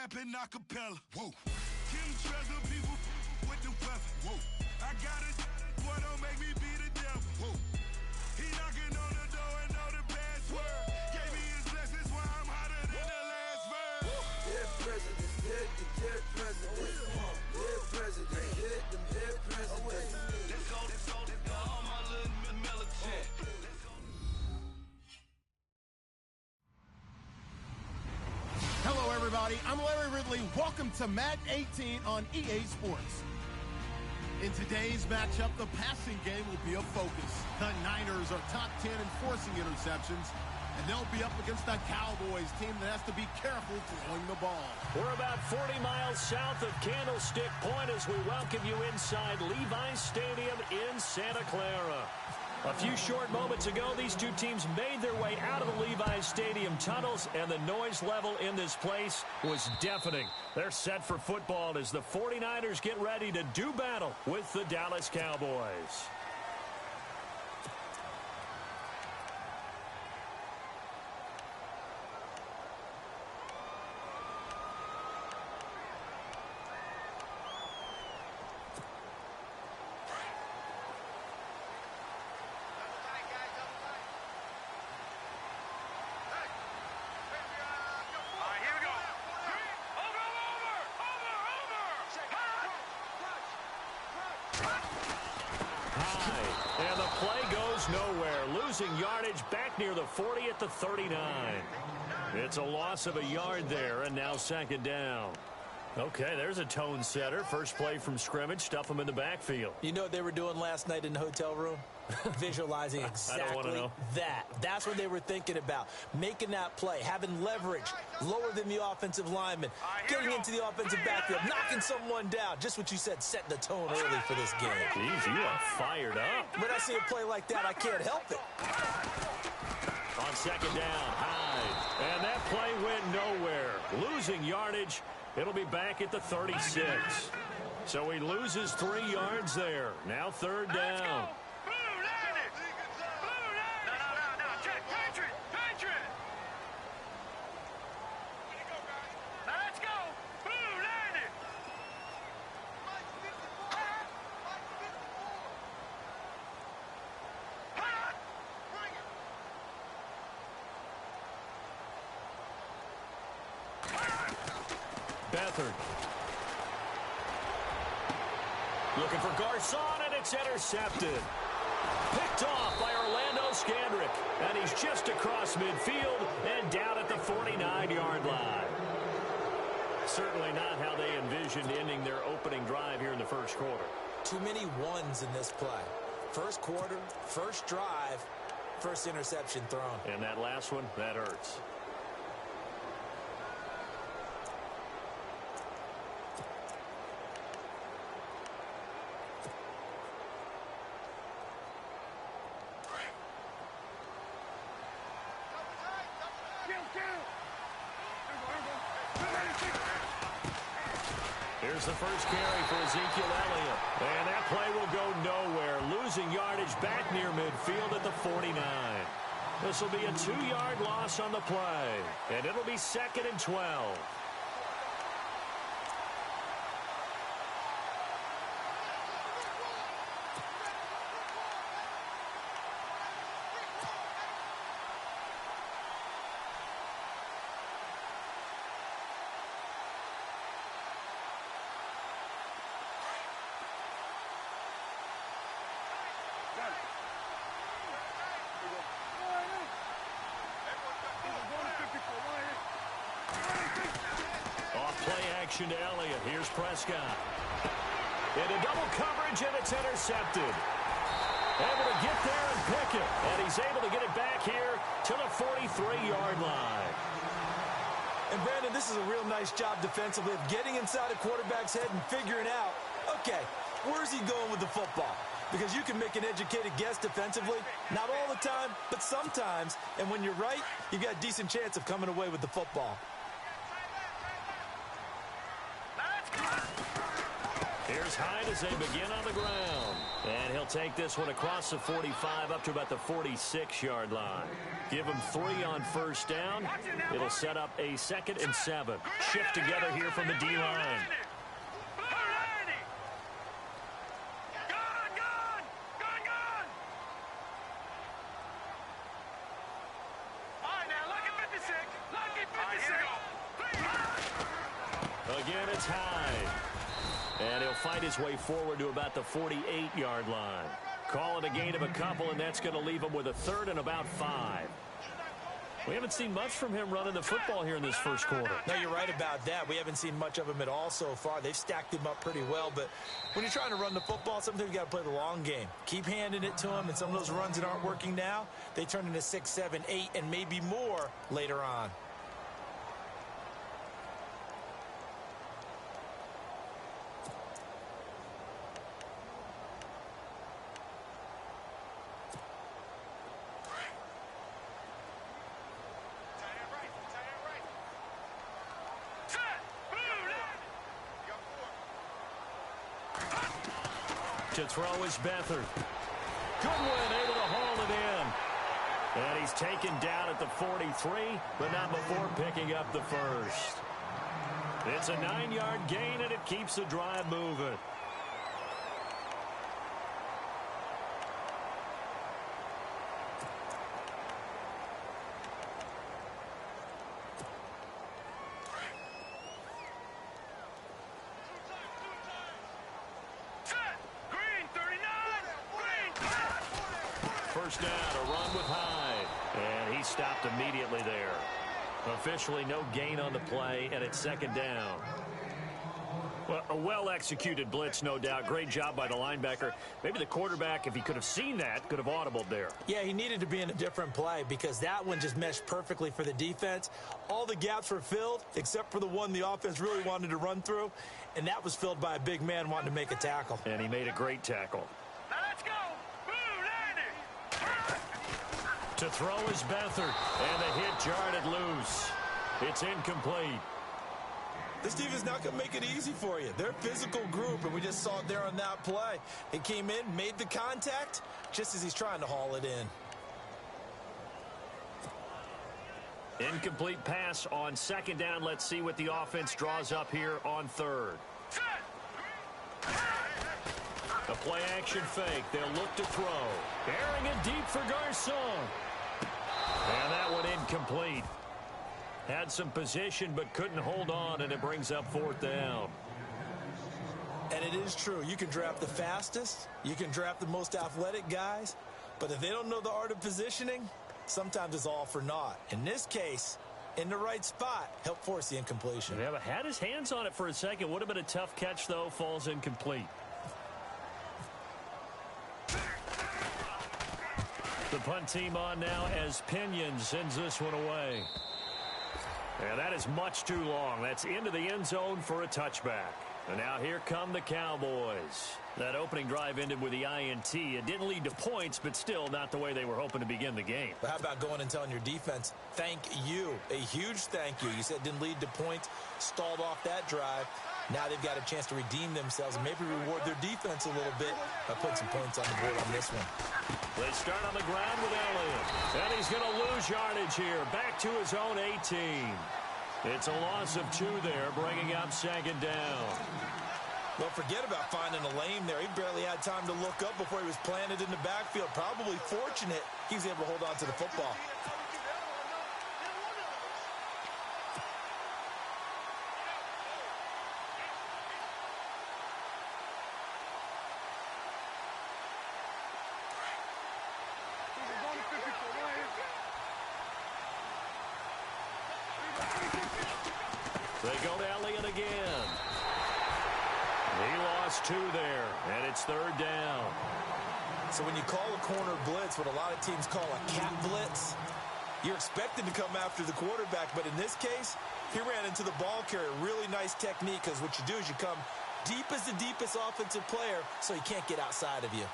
rapping acapella. Whoa. Kim treasure people with the weapon. Whoa. I got it, boy, don't make me be the devil. Whoa. He knocking on the door and know the password. Gave me his blessings while I'm hotter than the last verse. Dead presidents, dead the dead presidents. Dead presidents, dead them dead presidents. Let's go, all my little militant. Hello, everybody. I'm Larry Ridley. Welcome to Madden 18 on EA Sports. In today's matchup, the passing game will be a focus. The Niners are top 10 in forcing interceptions, and they'll be up against the Cowboys team that has to be careful throwing the ball. We're about 40 miles south of Candlestick Point as we welcome you inside Levi's Stadium in Santa Clara. A few short moments ago, these two teams made their way out of the Levi's Stadium tunnels, and the noise level in this place was deafening. They're set for football as the 49ers get ready to do battle with the Dallas Cowboys. And the play goes nowhere, losing yardage back near the 40 at the 39. It's a loss of a yard there, and now second down. Okay, there's a tone setter. First play from scrimmage, stuff them in the backfield. You know what they were doing last night in the hotel room? Visualizing exactly that. That's what they were thinking about. Making that play, having leverage, lower than the offensive lineman, getting into the offensive backfield, knocking someone down. Just what you said, setting the tone early for this game. Jeez, you are fired up. When I see a play like that, I can't help it. On second down, Hyde. And that play went nowhere. Losing yardage. It'll be back at the 36. So he loses 3 yards there. Now third down. Beathard. Looking for Garcon, and it's intercepted. Picked off by Orlando Scandrick. And he's just across midfield and down at the 49-yard line. Certainly not how they envisioned ending their opening drive here in the first quarter. Too many ones in this play. First quarter, first drive, first interception thrown. And that last one, that hurts. Here's the first carry for Ezekiel Elliott. And that play will go nowhere. Losing yardage back near midfield at the 49. This will be a 2-yard loss on the play. And it'll be second and 12. To Elliott. Here's Prescott. Into double coverage, and it's intercepted. Able to get there and pick it. And he's able to get it back here to the 43-yard line. And, Brandon, this is a real nice job defensively of getting inside a quarterback's head and figuring out, okay, where's he going with the football? Because you can make an educated guess defensively. Not all the time, but sometimes. And when you're right, you've got a decent chance of coming away with the football. Here's Hyde as they begin on the ground. And he'll take this one across the 45 up to about the 46-yard line. Give him 3 on first down. It'll set up a 2nd and 7. Shift together here from the D-line. Again, it's high. And he'll fight his way forward to about the 48-yard line. Call it a gain of a couple, and that's going to leave him with a 3rd and about 5. We haven't seen much from him running the football here in this first quarter. No, you're right about that. We haven't seen much of him at all so far. They've stacked him up pretty well, but when you're trying to run the football, sometimes you got to play the long game. Keep handing it to him, and some of those runs that aren't working now, they turn into 6, 7, 8, and maybe more later on. To throw is Beathard. Goodwin able to haul it in. And he's taken down at the 43, but not before picking up the first. It's a 9-yard gain, and it keeps the drive moving. First down, a run with Hyde. And he stopped immediately there. Officially no gain on the play, and it's 2nd down. Well, a well-executed blitz, no doubt. Great job by the linebacker. Maybe the quarterback, if he could have seen that, could have audibled there. Yeah, he needed to be in a different play because that one just meshed perfectly for the defense. All the gaps were filled except for the one the offense really wanted to run through, and that was filled by a big man wanting to make a tackle. And he made a great tackle. To throw is Beathard, and the hit jarred it loose. It's incomplete. This defense not going to make it easy for you. They're a physical group, and we just saw it there on that play. It came in, made the contact, just as he's trying to haul it in. Incomplete pass on 2nd down. Let's see what the offense draws up here on 3rd. A play-action fake. They'll look to throw. Airing it deep for Garcon. And that one incomplete. Had some position but couldn't hold on, and it brings up 4th down. And it is true. You can draft the fastest. You can draft the most athletic guys. But if they don't know the art of positioning, sometimes it's all for naught. In this case, in the right spot, help force the incompletion. Yeah, but had his hands on it for a second. Would have been a tough catch, though. Falls incomplete. The punt team on now as Pinion sends this one away. And that is much too long. That's into the end zone for a touchback. And now here come the Cowboys. That opening drive ended with the INT. It didn't lead to points, but still not the way they were hoping to begin the game. But how about going and telling your defense, thank you, a huge thank you. You said it didn't lead to points, stalled off that drive. Now they've got a chance to redeem themselves and maybe reward their defense a little bit by putting some points on the board on this one. They start on the ground with Elliott. And he's going to lose yardage here. Back to his own 18. It's a loss of 2 there, bringing up 2nd down. Well, forget about finding a lane there. He barely had time to look up before he was planted in the backfield. Probably fortunate he was able to hold on to the football. They go to Elliott again. He lost 2 there, and it's 3rd down. So when you call a corner blitz, what a lot of teams call a cat blitz, you're expected to come after the quarterback, but in this case, he ran into the ball carrier. Really nice technique, because what you do is you come deep as the deepest offensive player, so he can't get outside of you.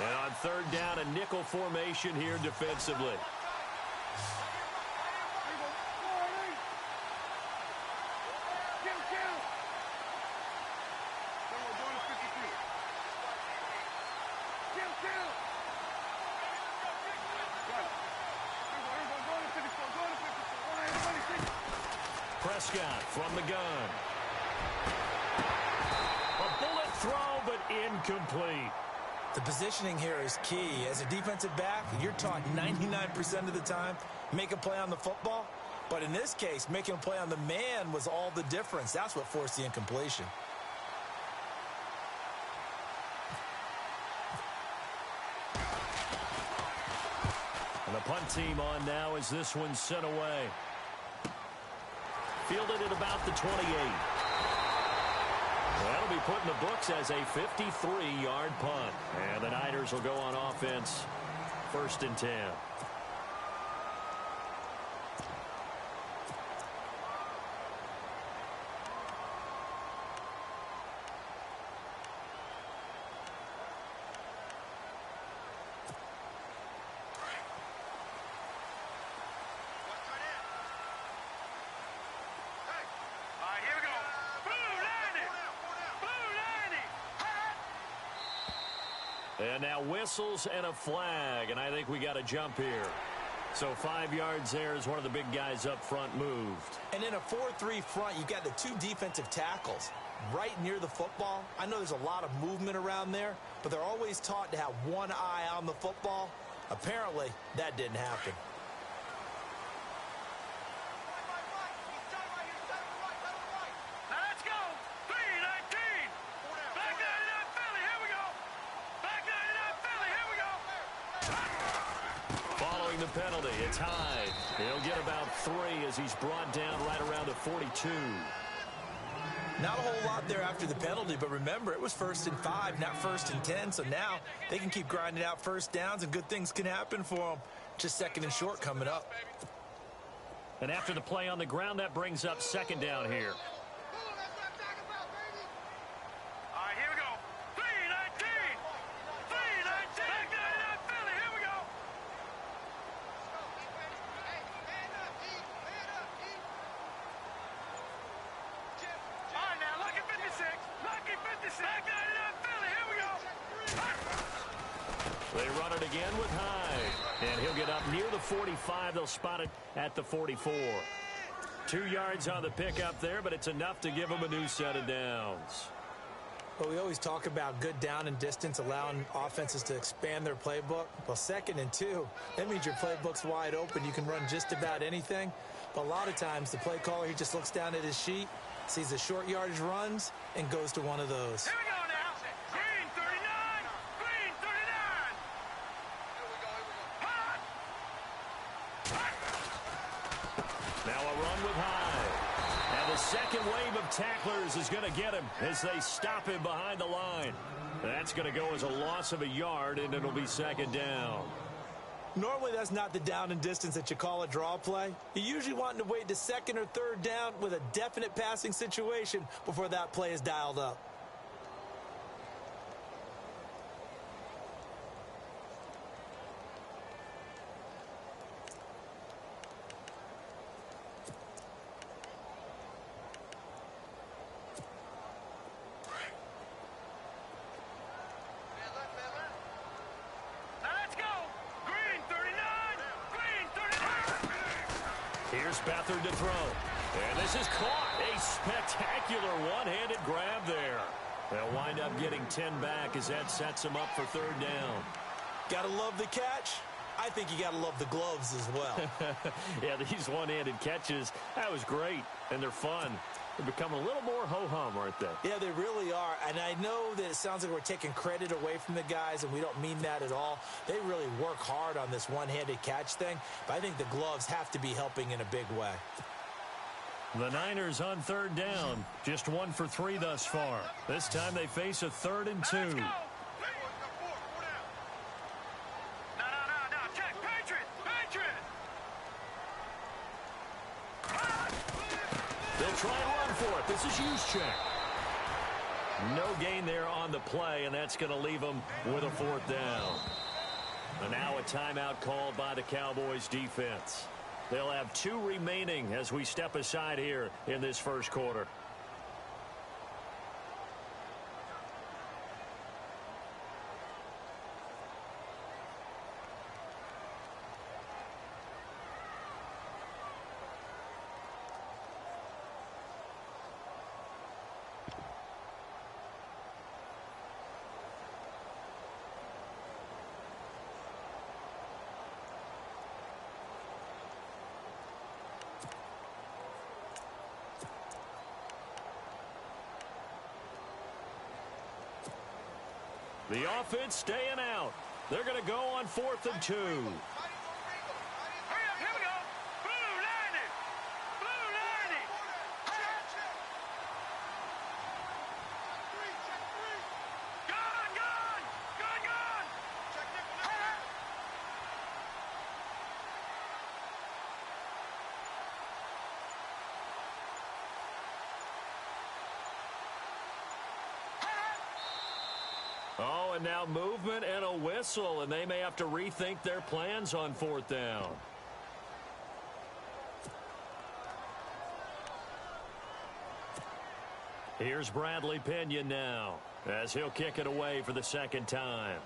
And on 3rd down, a nickel formation here defensively. Prescott from the gun. A bullet throw, but incomplete. The positioning here is key. As a defensive back, you're taught 99% of the time, make a play on the football. But in this case, making a play on the man was all the difference. That's what forced the incompletion. And the punt team on now as this one's sent away. Fielded at about the 28. That'll be put in the books as a 53-yard punt. And the Niners will go on offense, 1st and 10. And now whistles and a flag, and I think we got a jump here. So 5 yards there as one of the big guys up front moved. And in a 4-3 front, you've got the 2 defensive tackles right near the football. I know there's a lot of movement around there, but they're always taught to have one eye on the football. Apparently, that didn't happen. The penalty, it's Hyde. He'll get about 3 as he's brought down right around the 42. Not a whole lot there after the penalty, but remember, it was 1st and 5, not 1st and 10, so now they can keep grinding out first downs and good things can happen for them. Just 2nd and short coming up. And after the play on the ground, that brings up 2nd down here. They run it again with Hyde. And he'll get up near the 45. They'll spot it at the 44. 2 yards on the pickup there, but it's enough to give them a new set of downs. Well, we always talk about good down and distance, allowing offenses to expand their playbook. Well, 2nd and 2, that means your playbook's wide open. You can run just about anything. But a lot of times, the play caller, he just looks down at his sheet, sees the short yardage runs, and goes to one of those. Here we go now. Green 39. Green 39. Now a run with Hyde. And the second wave of tacklers is going to get him as they stop him behind the line. That's going to go as a loss of a yard, and it'll be 2nd down. Normally, that's not the down and distance that you call a draw play. You usually want to wait to 2nd or 3rd down with a definite passing situation before that play is dialed up. Here's Beathard to throw. And this is caught. A spectacular one-handed grab there. They'll wind up getting 10 back as that sets them up for 3rd down. Gotta love the catch. I think you gotta love the gloves as well. Yeah, these one-handed catches, that was great. And they're fun. They've become a little more ho-hum, aren't they? Yeah, they really are. And I know that it sounds like we're taking credit away from the guys, and we don't mean that at all. They really work hard on this one-handed catch thing, but I think the gloves have to be helping in a big way. The Niners on 3rd down. Just 1 for 3 thus far. This time they face a 3rd and 2. They'll try and run for it. This is Juszczyk. No gain there on the play, and that's going to leave them with a 4th down. And now a timeout called by the Cowboys defense. They'll have 2 remaining as we step aside here in this 1st quarter. The offense staying out. They're going to go on 4th and 2. Oh, and now movement and a whistle, and they may have to rethink their plans on 4th down. Here's Bradley Pinion now, as he'll kick it away for the 2nd time.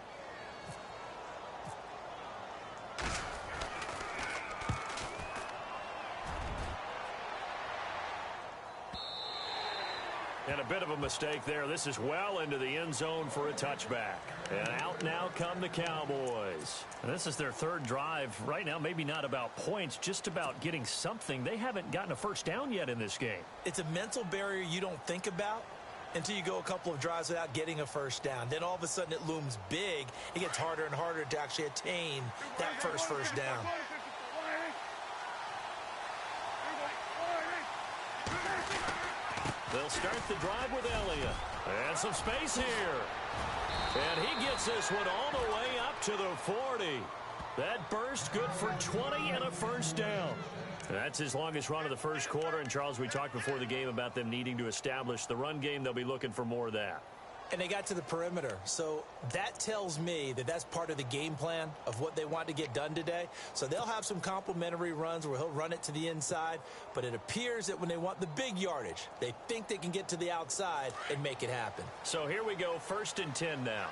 And a bit of a mistake there. This is well into the end zone for a touchback. And out now come the Cowboys. And this is their 3rd drive. Right now, maybe not about points, just about getting something. They haven't gotten a first down yet in this game. It's a mental barrier you don't think about until you go a couple of drives without getting a first down. Then all of a sudden it looms big. It gets harder and harder to actually attain that first down. They'll start the drive with Elliott. And some space here. And he gets this one all the way up to the 40. That burst good for 20 and a first down. That's his longest run of the first quarter. And, Charles, we talked before the game about them needing to establish the run game. They'll be looking for more of that. And they got to the perimeter. So that tells me that that's part of the game plan of what they want to get done today. So they'll have some complementary runs where he'll run it to the inside. But it appears that when they want the big yardage, they think they can get to the outside and make it happen. So here we go, 1st and 10 now.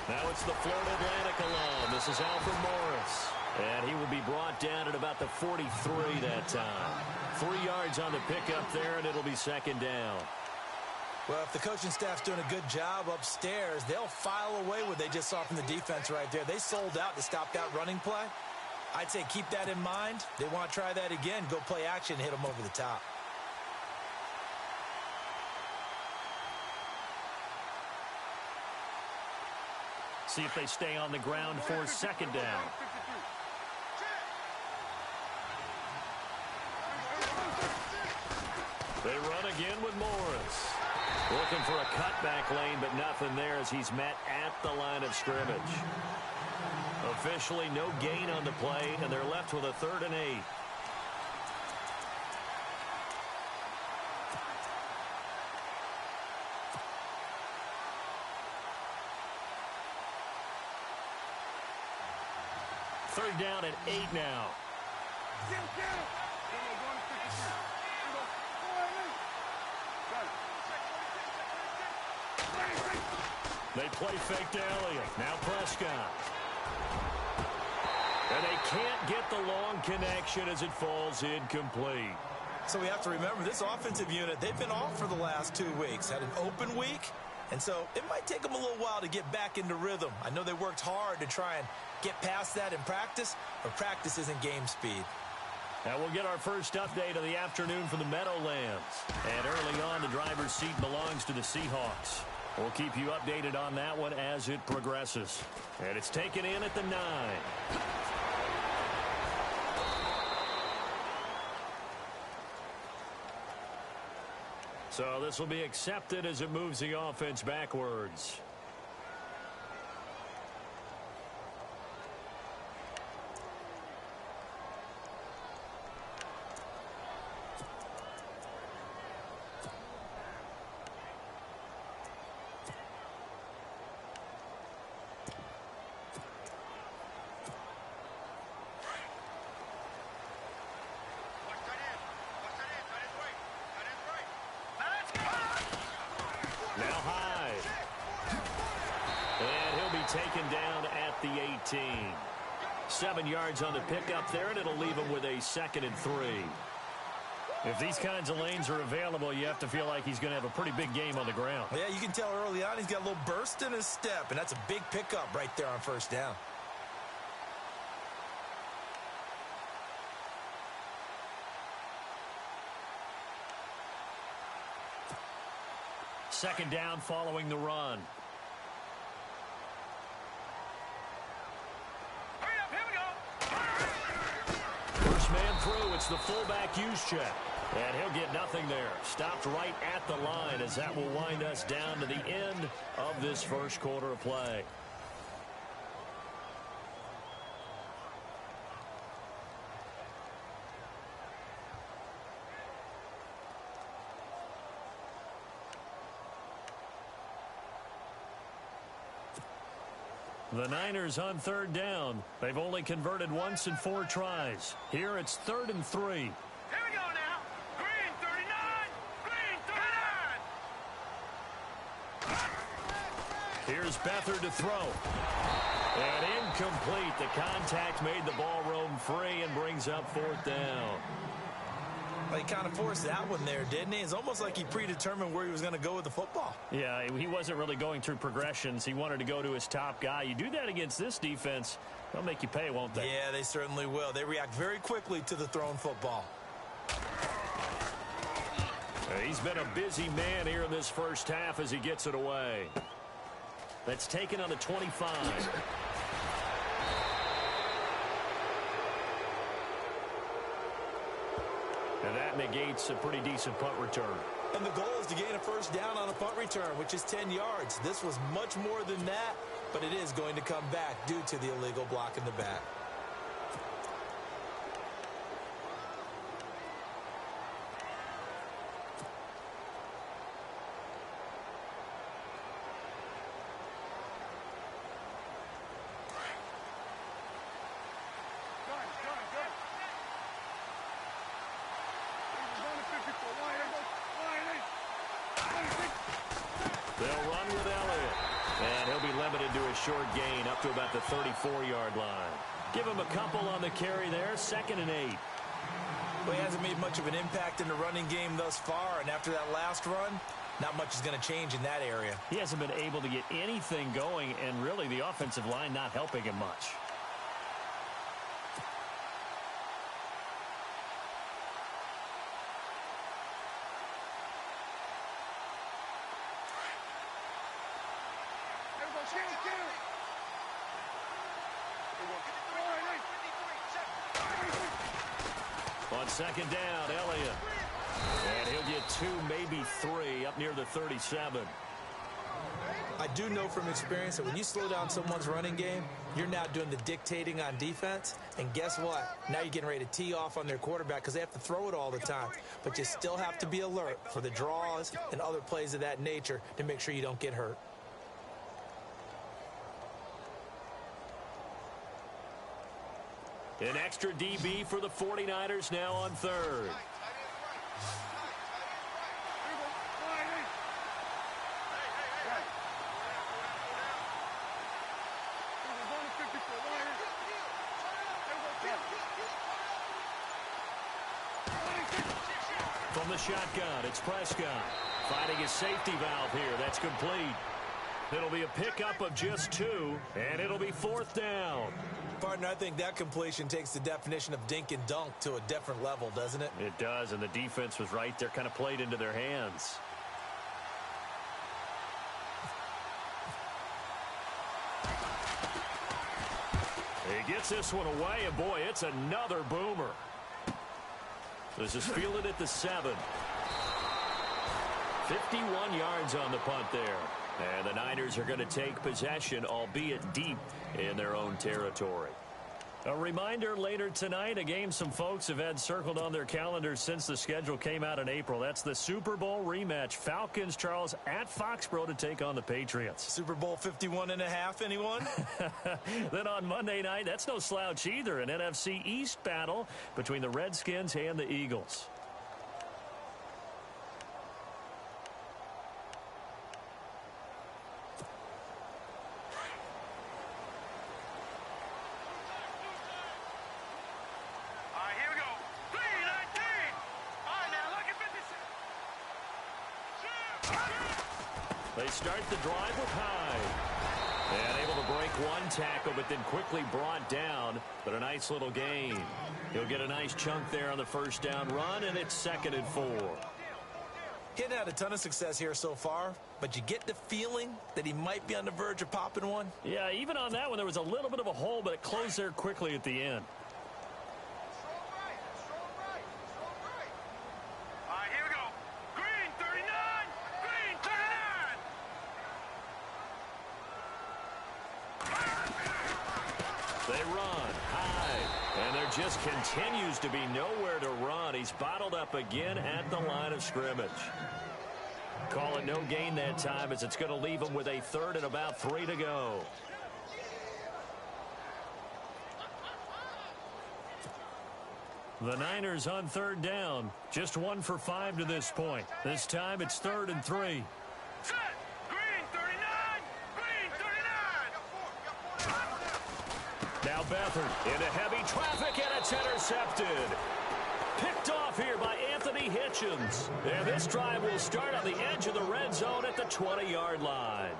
Now it's the Florida Atlantic alum. This is Alfred Morris. And he will be brought down at about the 43 that time. 3 yards on the pickup there, and it'll be 2nd down. Well, if the coaching staff's doing a good job upstairs, they'll file away what they just saw from the defense right there. They sold out to stop that running play. I'd say keep that in mind. They want to try that again, go play action, hit them over the top. See if they stay on the ground for 2nd down. They run again with Morris. Looking for a cutback lane, but nothing there as he's met at the line of scrimmage. Officially no gain on the play, and they're left with a 3rd and 8. Third down at 8 now. They play fake to Elliott. Now Prescott. And they can't get the long connection as it falls incomplete. So we have to remember this offensive unit, they've been off for the last 2 weeks. Had an open week. And so it might take them a little while to get back into rhythm. I know they worked hard to try and get past that in practice, but practice isn't game speed. Now we'll get our first update of the afternoon from the Meadowlands. And early on, the driver's seat belongs to the Seahawks. We'll keep you updated on that one as it progresses. And it's taken in at the 9. So this will be accepted as it moves the offense backwards. Taken down at the 18. 7 yards on the pickup there, and it'll leave him with a 2nd and 3. If these kinds of lanes are available, you have to feel like he's going to have a pretty big game on the ground. Yeah, you can tell early on he's got a little burst in his step, and that's a big pickup right there on 1st down. Second down following the run. Hurry up, here we go. First man through, it's the fullback use check. And he'll get nothing there. Stopped right at the line as that will wind us down to the end of this first quarter of play. The Niners on third down. They've only converted once in 4 tries. Here it's 3rd and 3. Here we go now. Green 39. Green 39. Here's Beathard to throw. And incomplete. The contact made the ball roam free and brings up 4th down. Well, he kind of forced that one there, didn't he? It's almost like he predetermined where he was going to go with the football. Yeah, he wasn't really going through progressions. He wanted to go to his top guy. You do that against this defense, they'll make you pay, won't they? Yeah, they certainly will. They react very quickly to the thrown football. He's been a busy man here in this first half as he gets it away. That's taken on the 25. And that negates a pretty decent punt return. And the goal is to gain a first down on a punt return, which is 10 yards. This was much more than that, but it is going to come back due to the illegal block in the back. They'll run with Elliott. And he'll be limited to a short gain up to about the 34-yard line. Give him a couple on the carry there. 2nd and 8. Well, he hasn't made much of an impact in the running game thus far, and after that last run, not much is going to change in that area. He hasn't been able to get anything going, and really the offensive line not helping him much. On 2nd down, Elliott. And he'll get 2, maybe 3 up near the 37. I do know from experience that when you slow down someone's running game, you're now doing the dictating on defense. And guess what? Now you're getting ready to tee off on their quarterback because they have to throw it all the time. But you still have to be alert for the draws and other plays of that nature to make sure you don't get hurt. An extra DB for the 49ers now on 3rd. From the shotgun, it's Prescott. Finding his safety valve here. That's complete. It'll be a pickup of just 2, and it'll be 4th down. Partner, I think that completion takes the definition of dink and dunk to a different level, doesn't it? It does, and the defense was right there, kind of played into their hands. He gets this one away, and boy, it's another boomer. This is fielded at the 7. 51 yards on the punt there. And the Niners are going to take possession, albeit deep in their own territory. A reminder later tonight, a game some folks have had circled on their calendars since the schedule came out in April. That's the Super Bowl rematch. Falcons, Charles, at Foxborough to take on the Patriots. Super Bowl 51.5, anyone? Then on Monday night, that's no slouch either. An NFC East battle between the Redskins and the Eagles. They start the drive with Hyde. And able to break one tackle, but then quickly brought down. But a nice little gain. He'll get a nice chunk there on the first down run, and it's 2nd and 4. He hadn't had a ton of success here so far, but you get the feeling that he might be on the verge of popping one. Yeah, even on that one, there was a little bit of a hole, but it closed there quickly at the end. All right, here we go. Green 39. Green 39. They run high, and there just continues to be nowhere to run. He's bottled up again at the line of scrimmage. Call it no gain that time, as it's going to leave him with a third and about 3 to go. The Niners on third down. Just 1 for 5 to this point. This time it's 3rd and 3. Set. Green 39. Green 39. Now Beathard into heavy traffic, and it's intercepted. Picked off here by Anthony Hitchens. And this drive will start on the edge of the red zone at the 20-yard line.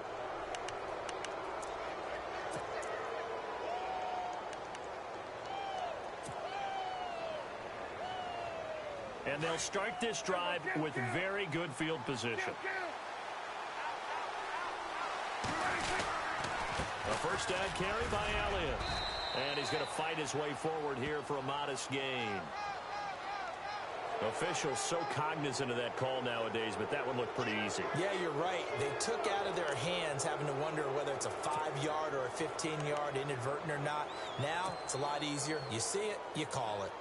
And they'll start this drive with very good field position. A first down carry by Elliott. And he's going to fight his way forward here for a modest gain. Officials so cognizant of that call nowadays, but that one looked pretty easy. Yeah, you're right. They took out of their hands having to wonder whether it's a 5-yard or a 15-yard inadvertent or not. Now, it's a lot easier. You see it, you call it.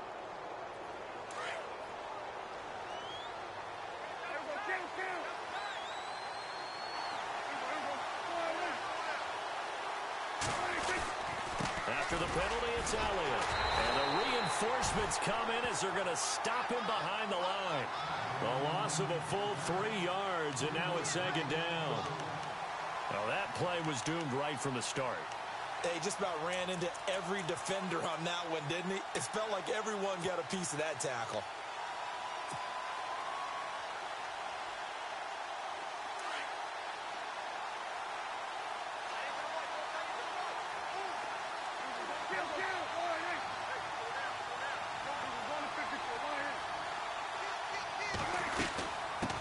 After the penalty, it's Elliott. And the reinforcements come in as they're going to stop him behind the line. A loss of a full 3 yards, and now it's 2nd down. Well, that play was doomed right from the start. He just about ran into every defender on that one, didn't he? It felt like everyone got a piece of that tackle.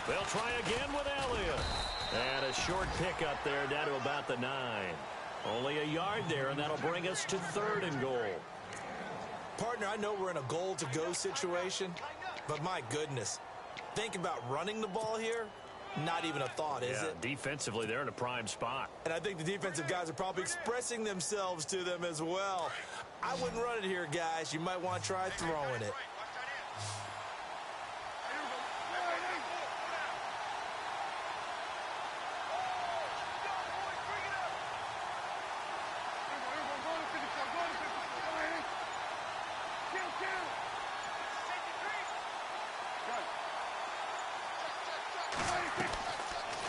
They'll try again with Elliott. And a short pickup there down to about the 9. Only a yard there, and that'll bring us to 3rd and goal. Partner, I know we're in a goal-to-go situation, but my goodness. Think about running the ball here. Not even a thought, is it? Defensively, they're in a prime spot. And I think the defensive guys are probably expressing themselves to them as well. I wouldn't run it here, guys. You might want to try throwing it.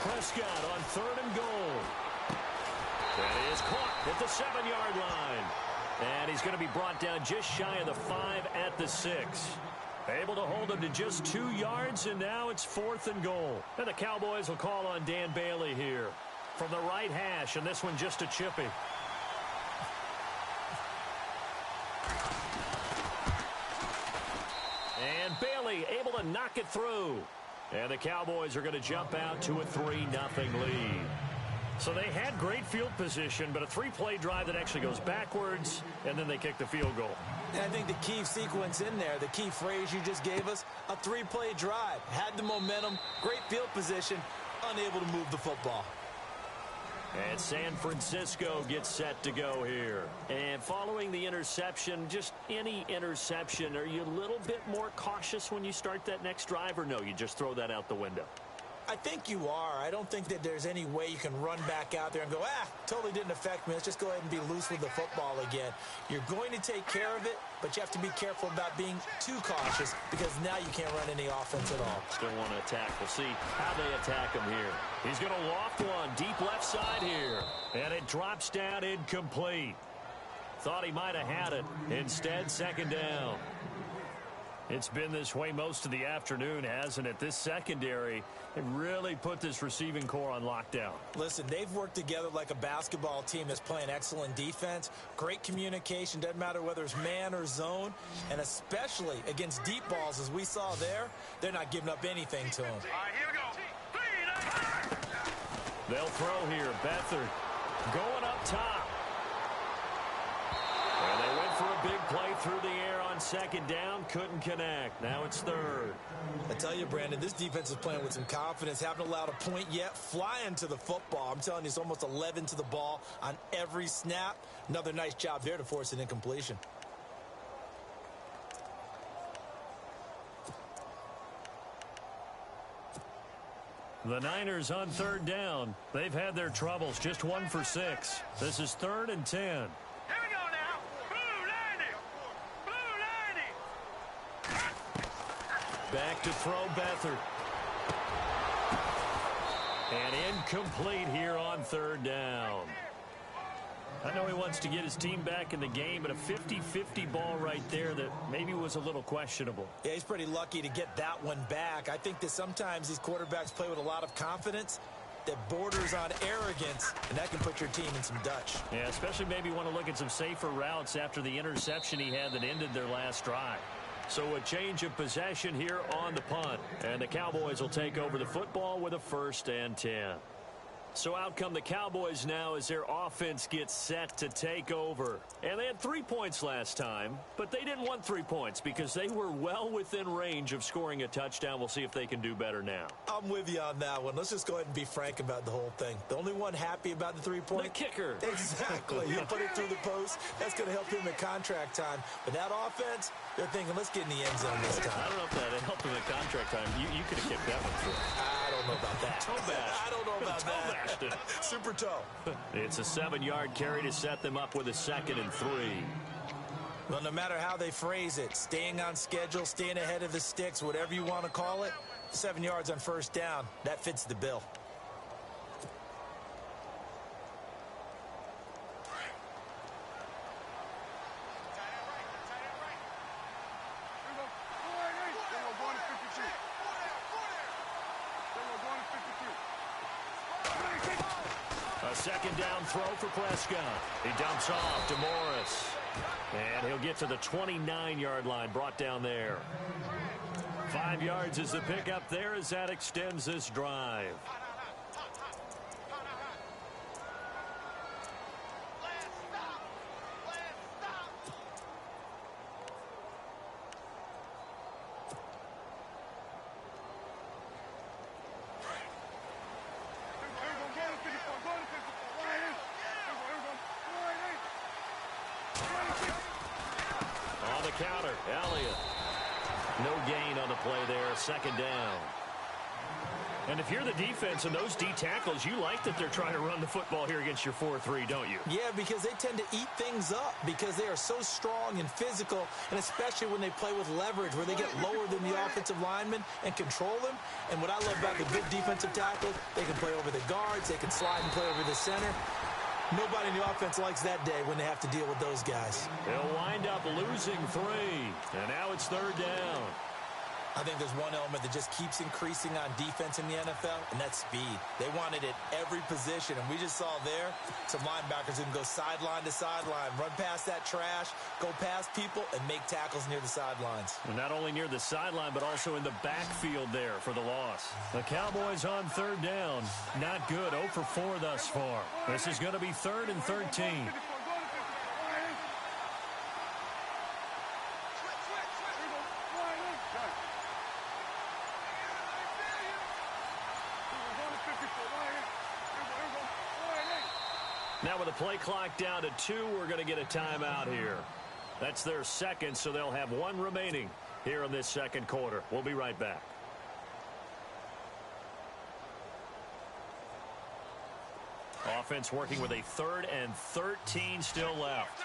Prescott on 3rd and goal. That is caught at the 7-yard line. And he's going to be brought down just shy of the 5 at the 6. Able to hold him to just 2 yards, and now it's 4th and goal. And the Cowboys will call on Dan Bailey here from the right hash, and this one just a chippy. And Bailey able to knock it through. And the Cowboys are going to jump out to a 3-0 lead. So they had great field position, but a 3-play drive that actually goes backwards, and then they kick the field goal. And I think the key sequence in there, the key phrase you just gave us, a 3-play drive. Had the momentum, great field position, unable to move the football. And San Francisco gets set to go here. And following the interception, just any interception, are you a little bit more cautious when you start that next drive, or no, you just throw that out the window? I think you are. I don't think that there's any way you can run back out there and go, totally didn't affect me. Let's just go ahead and be loose with the football again. You're going to take care of it, but you have to be careful about being too cautious because now you can't run any offense at all. Still want to attack. We'll see how they attack him here. He's going to loft one deep left side here, and it drops down incomplete. Thought he might have had it. Instead, 2nd down. It's been this way most of the afternoon, hasn't it? This secondary, it really put this receiving core on lockdown. Listen, they've worked together like a basketball team that's playing excellent defense. Great communication, doesn't matter whether it's man or zone. And especially against deep balls, as we saw there, they're not giving up anything to them. All right, here we go. They'll throw here. Beathard going up top. And they went for a big play through the air on second down. Couldn't connect. Now it's third. I tell you, Brandon, this defense is playing with some confidence. Haven't allowed a point yet. Flying to the football. I'm telling you, it's almost 11 to the ball on every snap. Another nice job there to force an incompletion. The Niners on third down. They've had their troubles. Just 1 for 6. This is 3rd and 10. Here we go now. Blue 90. Back to throw Beathard. And incomplete here on third down. I know he wants to get his team back in the game, but a 50-50 ball right there that maybe was a little questionable. Yeah, he's pretty lucky to get that one back. I think that sometimes these quarterbacks play with a lot of confidence that borders on arrogance, and that can put your team in some Dutch. Yeah, especially maybe want to look at some safer routes after the interception he had that ended their last drive. So a change of possession here on the punt, and the Cowboys will take over the football with a 1st and 10. So out come the Cowboys now as their offense gets set to take over. And they had 3 points last time, but they didn't want 3 points because they were well within range of scoring a touchdown. We'll see if they can do better now. I'm with you on that one. Let's just go ahead and be frank about the whole thing. The only one happy about the 3-point? The kicker. Exactly. You put it through the post. That's going to help him at contract time. But that offense, they're thinking, let's get in the end zone this time. I don't know if that helped him at contract time. You could have kicked that one through. I don't know about that. Toe bash. I don't know about Toe that. bashed it. Super toe. It's a 7-yard carry to set them up with a 2nd and 3. Well, no matter how they phrase it, staying on schedule, staying ahead of the sticks, whatever you want to call it, 7 yards on 1st down, that fits the bill. A 2nd down throw for Prescott. He dumps off to Morris. And he'll get to the 29-yard line, brought down there. 5 yards is the pickup there as that extends this drive. On the counter, Elliott. No gain on the play there, 2nd down. And if you're the defense and those D tackles, you like that they're trying to run the football here against your 4-3, don't you? Yeah, because they tend to eat things up because they are so strong and physical, and especially when they play with leverage where they get lower than the offensive linemen and control them. And what I love about the good defensive tackles, they can play over the guards, they can slide and play over the center. Nobody in the offense likes that day when they have to deal with those guys. They'll wind up losing 3, and now it's 3rd down. I think there's one element that just keeps increasing on defense in the NFL, and that's speed. They want it at every position, and we just saw there some linebackers who can go sideline to sideline, run past that trash, go past people, and make tackles near the sidelines. And not only near the sideline, but also in the backfield there for the loss. The Cowboys on 3rd down. Not good. 0 for 4 thus far. This is going to be 3rd and 13. Now with the play clock down to 2, we're going to get a timeout here. That's their 2nd, so they'll have 1 remaining here in this 2nd quarter. We'll be right back. Offense working with a 3rd and 13 still left.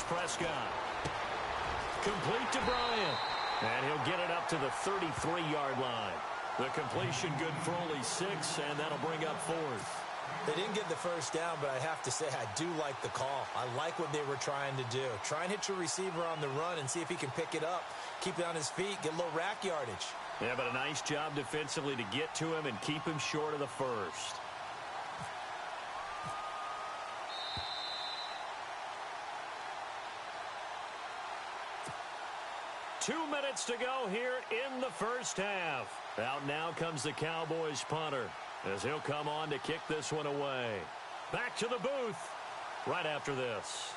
Here's Prescott. Complete to Bryant. And he'll get it up to the 33-yard line. The completion good for only 6, and that'll bring up 4th. They didn't get the first down, but I have to say I do like the call. I like what they were trying to do. Try and hit your receiver on the run and see if he can pick it up. Keep it on his feet, get a little rack yardage. Yeah, but a nice job defensively to get to him and keep him short of the first. Two minutes to go here in the first half. Out now comes the Cowboys punter, as he'll come on to kick this one away. Back to the booth right after this.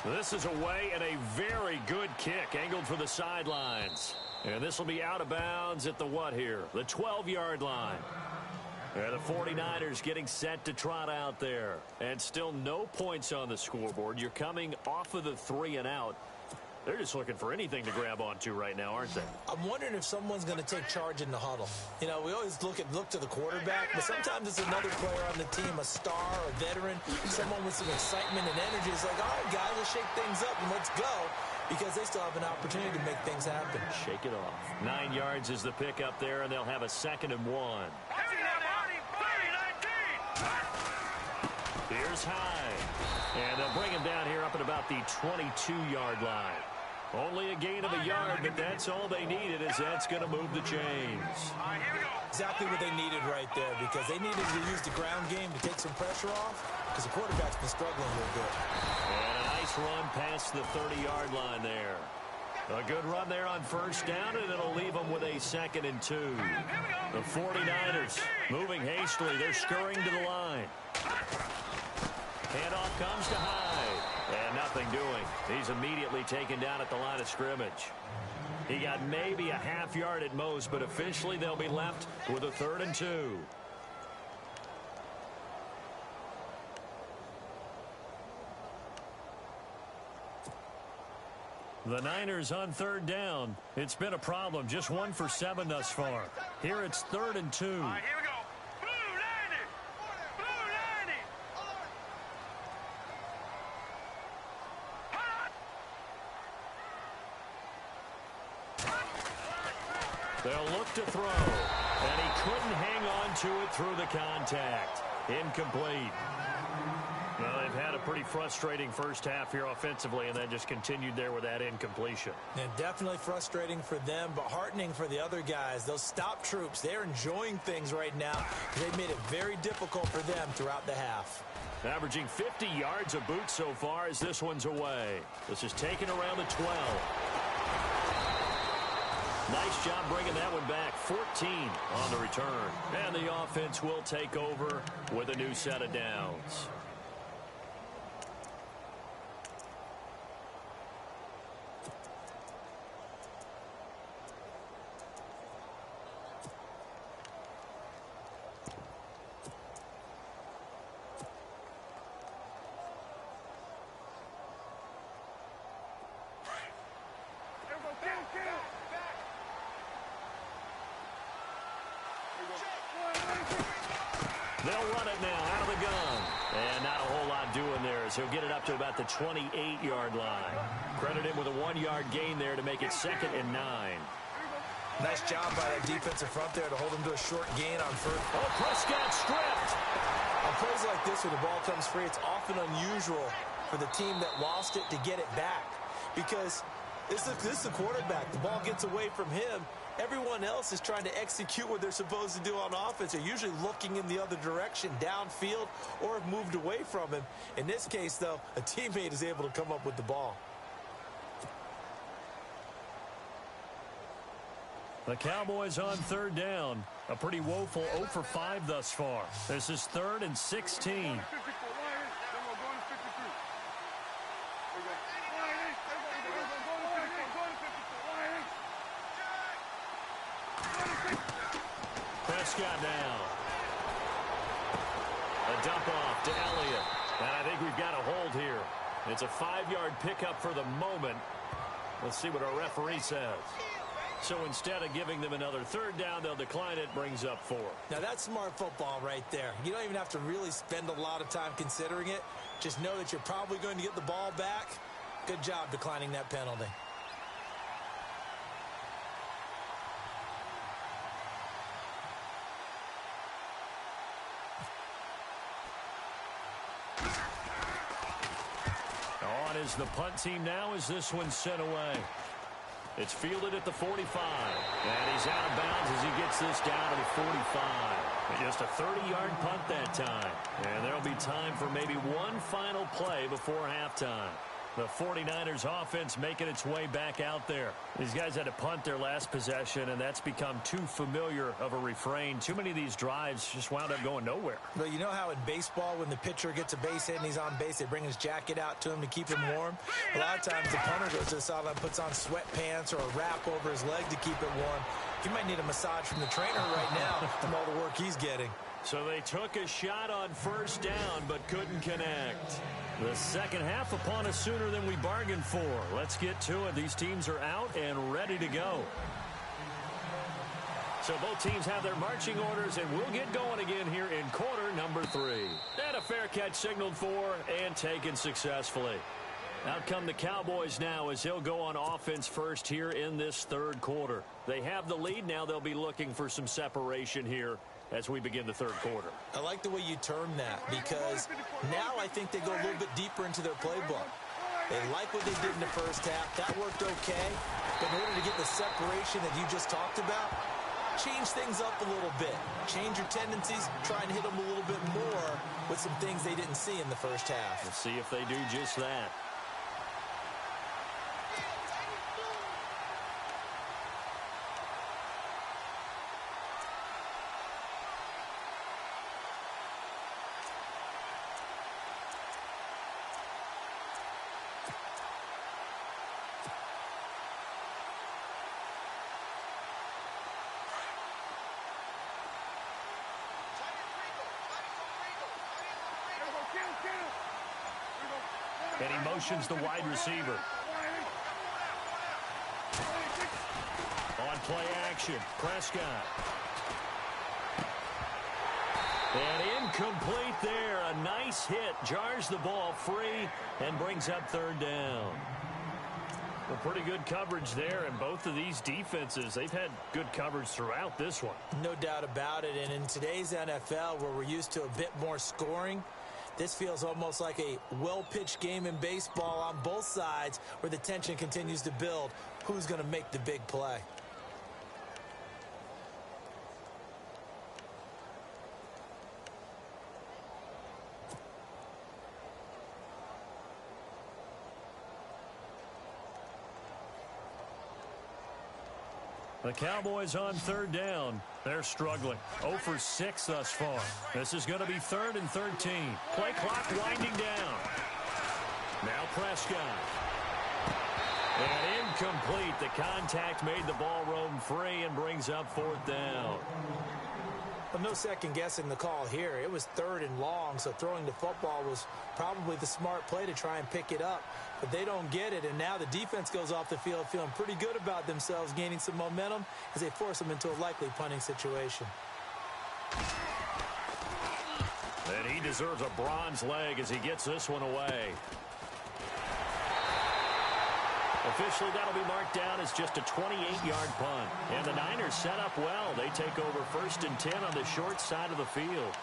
This is away and a very good kick, angled for the sidelines. And this will be out of bounds at the what here? The 12-yard line. And the 49ers getting set to trot out there. And still no points on the scoreboard. You're coming off of the 3 and out. They're just looking for anything to grab onto right now, aren't they? I'm wondering if someone's going to take charge in the huddle. You know, we always look to the quarterback, but sometimes it's another player on the team, a star, a veteran, someone with some excitement and energy. It's like, all right, guys, let's shake things up and let's go, because they still have an opportunity to make things happen. Shake it off. 9 yards is the pickup there, and they'll have a 2nd and 1. Here's High. And they'll bring him down here up at about the 22-yard line. Only a gain of a yard, but that's all they needed, as that's going to move the chains. Exactly what they needed right there, because they needed to use the ground game to take some pressure off, because the quarterback's been struggling a little bit. And a nice run past the 30-yard line there. A good run there on first down, and it'll leave them with a 2nd and 2. The 49ers moving hastily. They're scurrying to the line. Handoff comes to Hyde. And nothing doing. He's immediately taken down at the line of scrimmage. He got maybe a half yard at most, but officially they'll be left with a 3rd and 2. The Niners on 3rd down. It's been a problem. Just 1 for 7 thus far. Here it's 3rd and 2. All right, here we go. Blue 90. Blue 90. They'll look to throw, and he couldn't hang on to it through the contact. Incomplete. Well, they've had a pretty frustrating first half here offensively, and then just continued there with that incompletion. And definitely frustrating for them, but heartening for the other guys. Those stop troops, they're enjoying things right now. They've made it very difficult for them throughout the half. Averaging 50 yards a boot so far as this one's away. This is taken around the 12. Nice job bringing that one back. 14 on the return. And the offense will take over with a new set of downs. They'll run it now out of the gun. And not a whole lot doing there as he'll get it up to about the 28-yard line. Credit him with a 1-yard gain there to make it 2nd and 9. Nice job by that defensive front there to hold him to a short gain on first. Oh, Prescott stripped. On plays like this where the ball comes free, it's often unusual for the team that lost it to get it back. Because this is the quarterback. The ball gets away from him. Everyone else is trying to execute what they're supposed to do on offense. They're usually looking in the other direction, downfield, or have moved away from him. In this case, though, a teammate is able to come up with the ball. The Cowboys on 3rd down. A pretty woeful 0 for 5 thus far. This is 3rd and 16. Prescott down. A dump off to Elliott. And I think we've got a hold here. It's a 5-yard pickup for the moment. Let's see what our referee says. So instead of giving them another third down, they'll decline it, brings up 4. Now, that's smart football right there. You don't even have to really spend a lot of time considering it. Just know that you're probably going to get the ball back. Good job declining that penalty. On is the punt team now as this one's sent away. It's fielded at the 45. And he's out of bounds as he gets this down to the 45. Just a 30-yard punt that time. And there'll be time for maybe one final play before halftime. The 49ers offense making its way back out there. These guys had to punt their last possession, and that's become too familiar of a refrain. Too many of these drives just wound up going nowhere. But you know how in baseball, when the pitcher gets a base hit and he's on base, they bring his jacket out to him to keep him warm? A lot of times the punter goes to the sideline, puts on sweatpants or a wrap over his leg to keep it warm. He might need a massage from the trainer right now from all the work he's getting. So they took a shot on first down but couldn't connect. The second half upon us sooner than we bargained for. Let's get to it. These teams are out and ready to go. So both teams have their marching orders, and we'll get going again here in quarter number 3. And a fair catch signaled for and taken successfully. Out come the Cowboys now as they'll go on offense first here in this third quarter. They have the lead. Now they'll be looking for some separation here as we begin the third quarter. I like the way you term that, because now I think they go a little bit deeper into their playbook. They like what they did in the first half. That worked okay. But in order to get the separation that you just talked about, change things up a little bit. Change your tendencies. Try and hit them a little bit more with some things they didn't see in the first half. We'll see if they do just that. And he motions the wide receiver. On play action, Prescott. And incomplete there. A nice hit. Jars the ball free and brings up third down. Well, pretty good coverage there, and both of these defenses, they've had good coverage throughout this one. No doubt about it. And in today's NFL, where we're used to a bit more scoring, this feels almost like a well-pitched game in baseball on both sides where the tension continues to build. Who's going to make the big play? The Cowboys on third down. They're struggling. 0 for 6 thus far. This is going to be 3rd and 13. Play clock winding down. Now Prescott. And incomplete. The contact made the ball roam free and brings up 4th down. Well, no second guessing the call here. It was 3rd and long, so throwing the football was probably the smart play to try and pick it up. But they don't get it, and now the defense goes off the field feeling pretty good about themselves, gaining some momentum as they force them into a likely punting situation. And he deserves a bronze leg as he gets this one away. Officially, that'll be marked down as just a 28-yard punt. And the Niners set up well. They take over 1st and 10 on the short side of the field.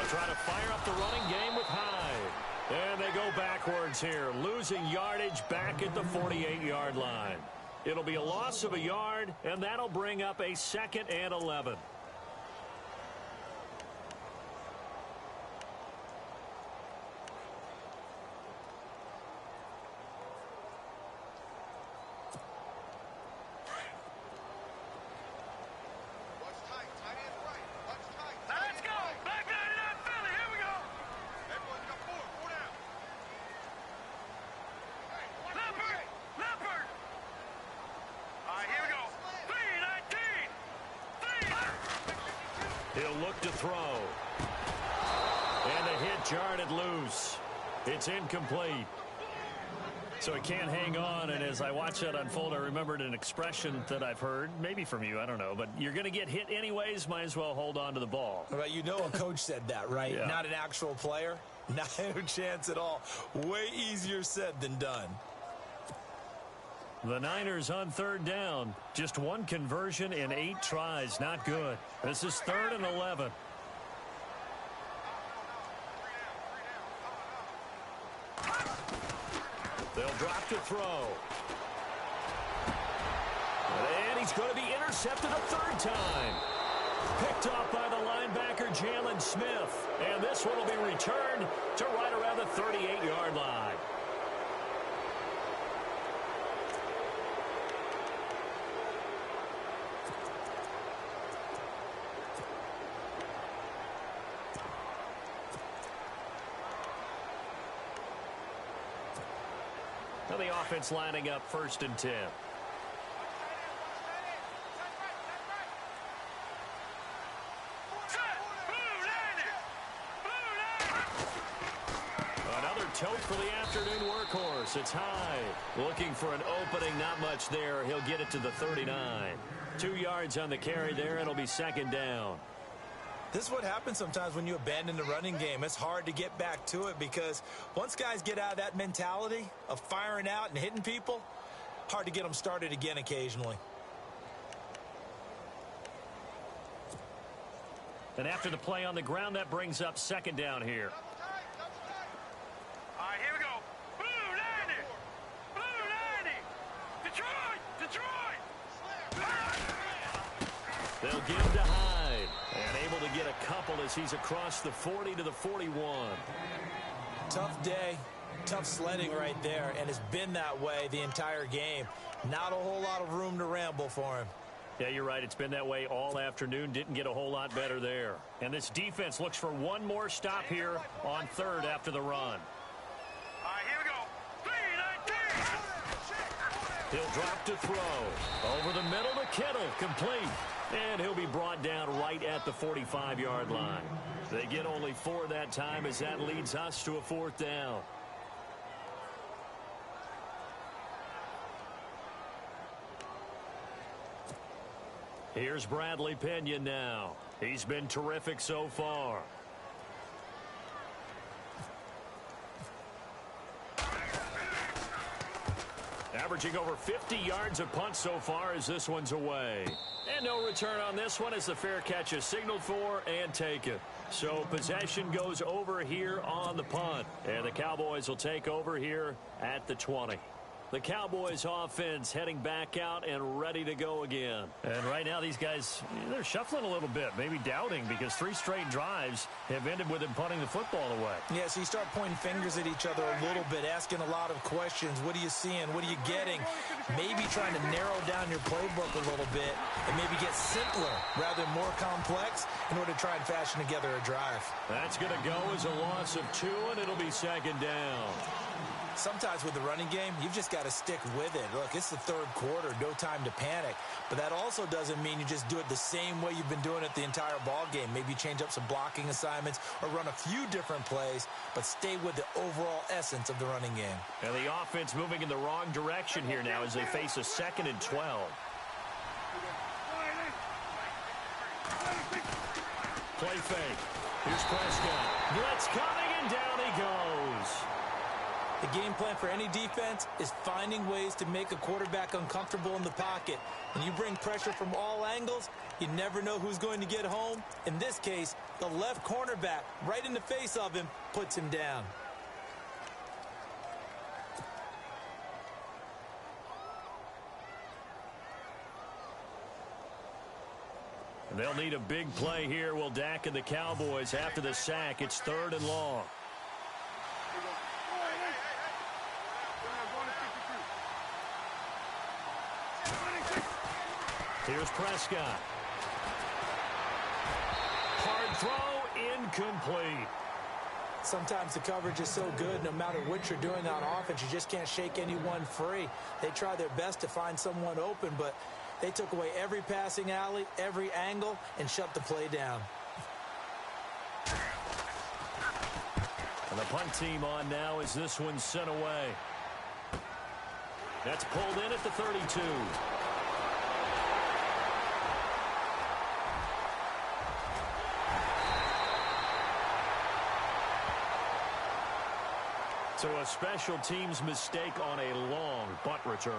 Try to fire up the running game with Hyde. And they go backwards here, losing yardage back at the 48-yard line. It'll be a loss of a yard, and that'll bring up a 2nd and 11. He'll look to throw. And the hit jarred it loose. It's incomplete. So he can't hang on, and as I watch that unfold, I remembered an expression that I've heard, maybe from you, I don't know, but you're going to get hit anyways, might as well hold on to the ball. Well, you know a coach said that, right? Yeah. Not an actual player. Not a chance at all. Way easier said than done. The Niners on third down. Just one conversion in 8 tries. Not good. This is 3rd and 11. They'll drop to throw. And he's going to be intercepted a 3rd time. Picked off by the linebacker, Jalen Smith. And this one will be returned to right around the 38-yard line. Now the offense lining up 1st and 10. Another tote for the afternoon workhorse. It's high. Looking for an opening. Not much there. He'll get it to the 39. 2 yards on the carry there. It'll be 2nd down. This is what happens sometimes when you abandon the running game. It's hard to get back to it because once guys get out of that mentality of firing out and hitting people, hard to get them started again occasionally. And after the play on the ground, that brings up 2nd down here. All right, here we go. Blue 90. Blue 90. Detroit. They'll give to Hyde. And able to get a couple as he's across the 40 to the 41. Tough day, tough sledding right there, and it's been that way the entire game. Not a whole lot of room to ramble for him. Yeah, you're right. It's been that way all afternoon. Didn't get a whole lot better there. And this defense looks for one more stop here on 3rd after the run. All right, here we go. 3-19. He'll drop to throw. Over the middle to Kittle. Complete. And he'll be brought down right at the 45-yard line. They get only 4 that time as that leads us to a 4th down. Here's Bradley Pinion now. He's been terrific so far. Averaging over 50 yards a punt so far as this one's away. And no return on this one as the fair catch is signaled for and taken. So possession goes over here on the punt. And the Cowboys will take over here at the 20. The Cowboys offense heading back out and ready to go again. And right now these guys, they're shuffling a little bit, maybe doubting because 3 straight drives have ended with them punting the football away. Yeah, so you start pointing fingers at each other a little bit, asking a lot of questions. What are you seeing? What are you getting? Maybe trying to narrow down your playbook a little bit and maybe get simpler rather than more complex in order to try and fashion together a drive. That's going to go as a loss of 2, and it'll be 2nd down. Sometimes with the running game, you've just got to stick with it. Look, it's the 3rd quarter, no time to panic. But that also doesn't mean you just do it the same way you've been doing it the entire ball game. Maybe change up some blocking assignments or run a few different plays, but stay with the overall essence of the running game. And the offense moving in the wrong direction here now as they face a 2nd and 12. Play fake. Here's Prescott. Blitz coming, and down he goes. The game plan for any defense is finding ways to make a quarterback uncomfortable in the pocket. When you bring pressure from all angles, you never know who's going to get home. In this case, the left cornerback, right in the face of him, puts him down. And they'll need a big play here. Will Dak and the Cowboys after the sack. It's 3rd and long. Here's Prescott. Hard throw, incomplete. Sometimes the coverage is so good, no matter what you're doing on offense, you just can't shake anyone free. They try their best to find someone open, but they took away every passing alley, every angle, and shut the play down. The punt team on now as this one's sent away. That's pulled in at the 32. So a special teams mistake on a long punt return.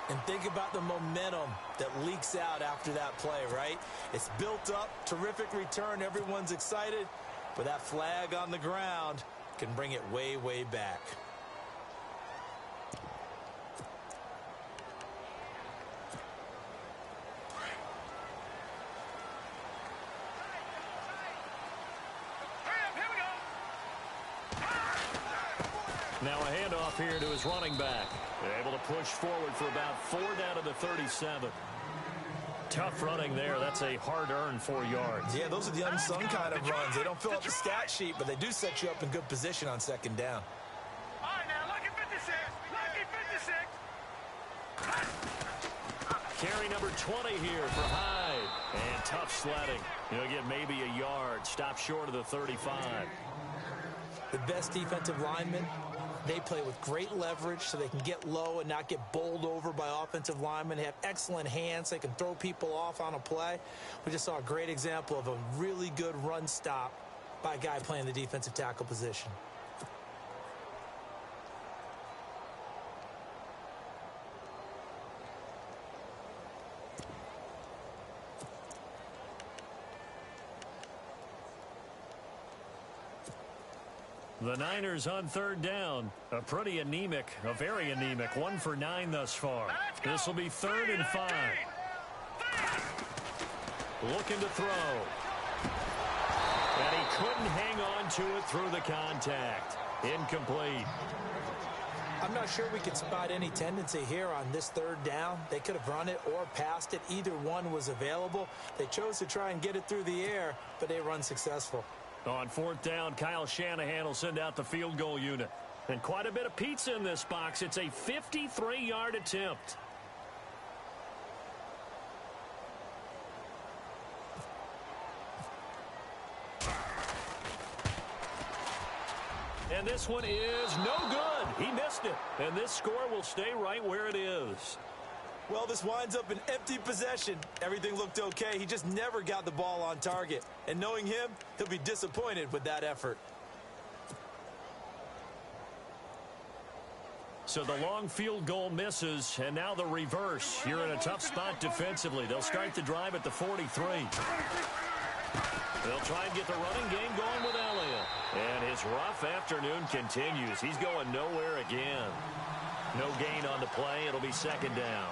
And think about the momentum that leaks out after that play, right? It's built up, terrific return, everyone's excited, but that flag on the ground can bring it way, way back. Now a handoff here to his running back. They're able to push forward for about 4 down to the 37. Tough running there. That's a hard-earned 4 yards. Yeah, those are the unsung kind of runs. They don't fill up the stat sheet, but they do set you up in good position on second down. All right, now, lucky 56. Lucky 56. Carry number 20 here for Hyde. And tough sledding. He'll get maybe a yard. Stop short of the 35. The best defensive linemen, they play with great leverage so they can get low and not get bowled over by offensive linemen. They have excellent hands. They can throw people off on a play. We just saw a great example of a really good run stop by a guy playing the defensive tackle position. The Niners on third down. A pretty anemic, a very anemic 1 for 9 thus far. This will be 3rd and 5. Looking to throw. And he couldn't hang on to it through the contact. Incomplete. I'm not sure we could spot any tendency here on this 3rd down. They could have run it or passed it. Either one was available. They chose to try and get it through the air, but they run successful. On 4th down, Kyle Shanahan will send out the field goal unit. And quite a bit of pizza in this box. It's a 53-yard attempt. And this one is no good. He missed it. And this score will stay right where it is. Well, this winds up an empty possession. Everything looked okay. He just never got the ball on target. And knowing him, he'll be disappointed with that effort. So the long field goal misses, and now the reverse. You're in a tough spot defensively. They'll start the drive at the 43. They'll try and get the running game going with Elliott. And his rough afternoon continues. He's going nowhere again. No gain on the play. It'll be 2nd down.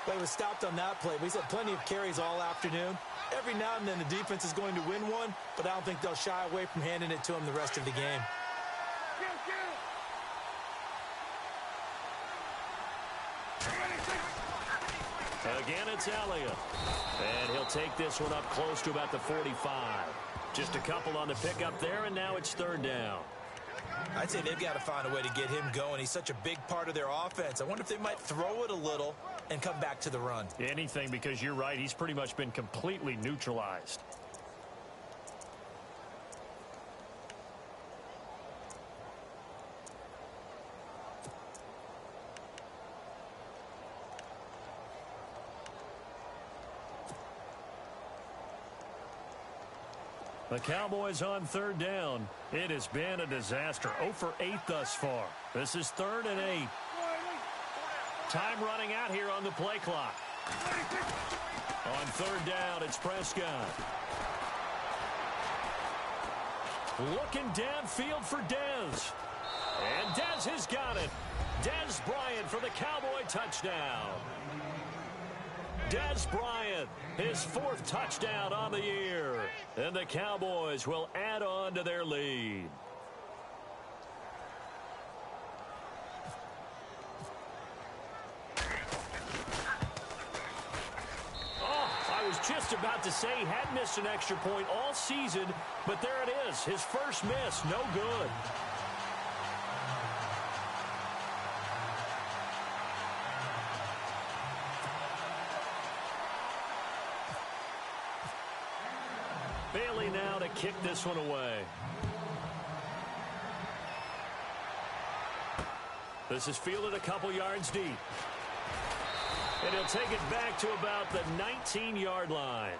But he was stopped on that play. He's had plenty of carries all afternoon. Every now and then the defense is going to win one, but I don't think they'll shy away from handing it to him the rest of the game. Again, it's Elliott. And he'll take this one up close to about the 45. Just a couple on the pickup there, and now it's 3rd down. I'd say they've got to find a way to get him going. He's such a big part of their offense. I wonder if they might throw it a little and come back to the run. Anything, because you're right. He's pretty much been completely neutralized. The Cowboys on 3rd down. It has been a disaster. 0 for 8 thus far. This is 3rd and 8. Time running out here on the play clock. On 3rd down, it's Prescott. Looking downfield for Dez. And Dez has got it. Dez Bryant for the Cowboy touchdown. Dez Bryant, his 4th touchdown on the year. And the Cowboys will add on to their lead. I was just about to say he had missed an extra point all season, but there it is. His first miss, no good. Bailey now to kick this one away. This is fielded a couple yards deep. And he'll take it back to about the 19-yard line.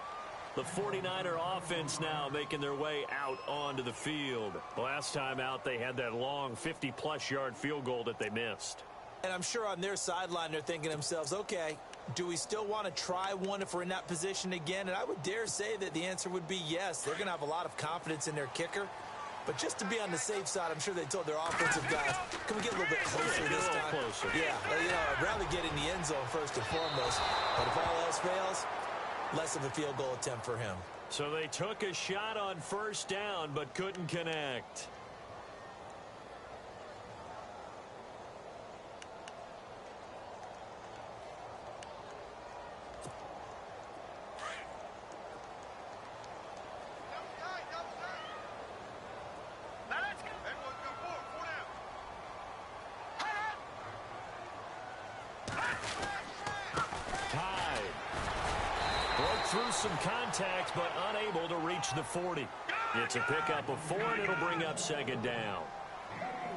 The 49er offense now making their way out onto the field. Last time out, they had that long 50-plus yard field goal that they missed. And I'm sure on their sideline, they're thinking to themselves, okay, do we still want to try one if we're in that position again? And I would dare say that the answer would be yes. They're going to have a lot of confidence in their kicker. But just to be on the safe side, I'm sure they told their offensive guys, can we get a little bit closer this time? Closer. Yeah, I'd rather get in the end zone first and foremost. But if all else fails, less of a field goal attempt for him. So they took a shot on first down, but couldn't connect. Through some contact, but unable to reach the 40. It's a pickup of 4, and it'll bring up second down.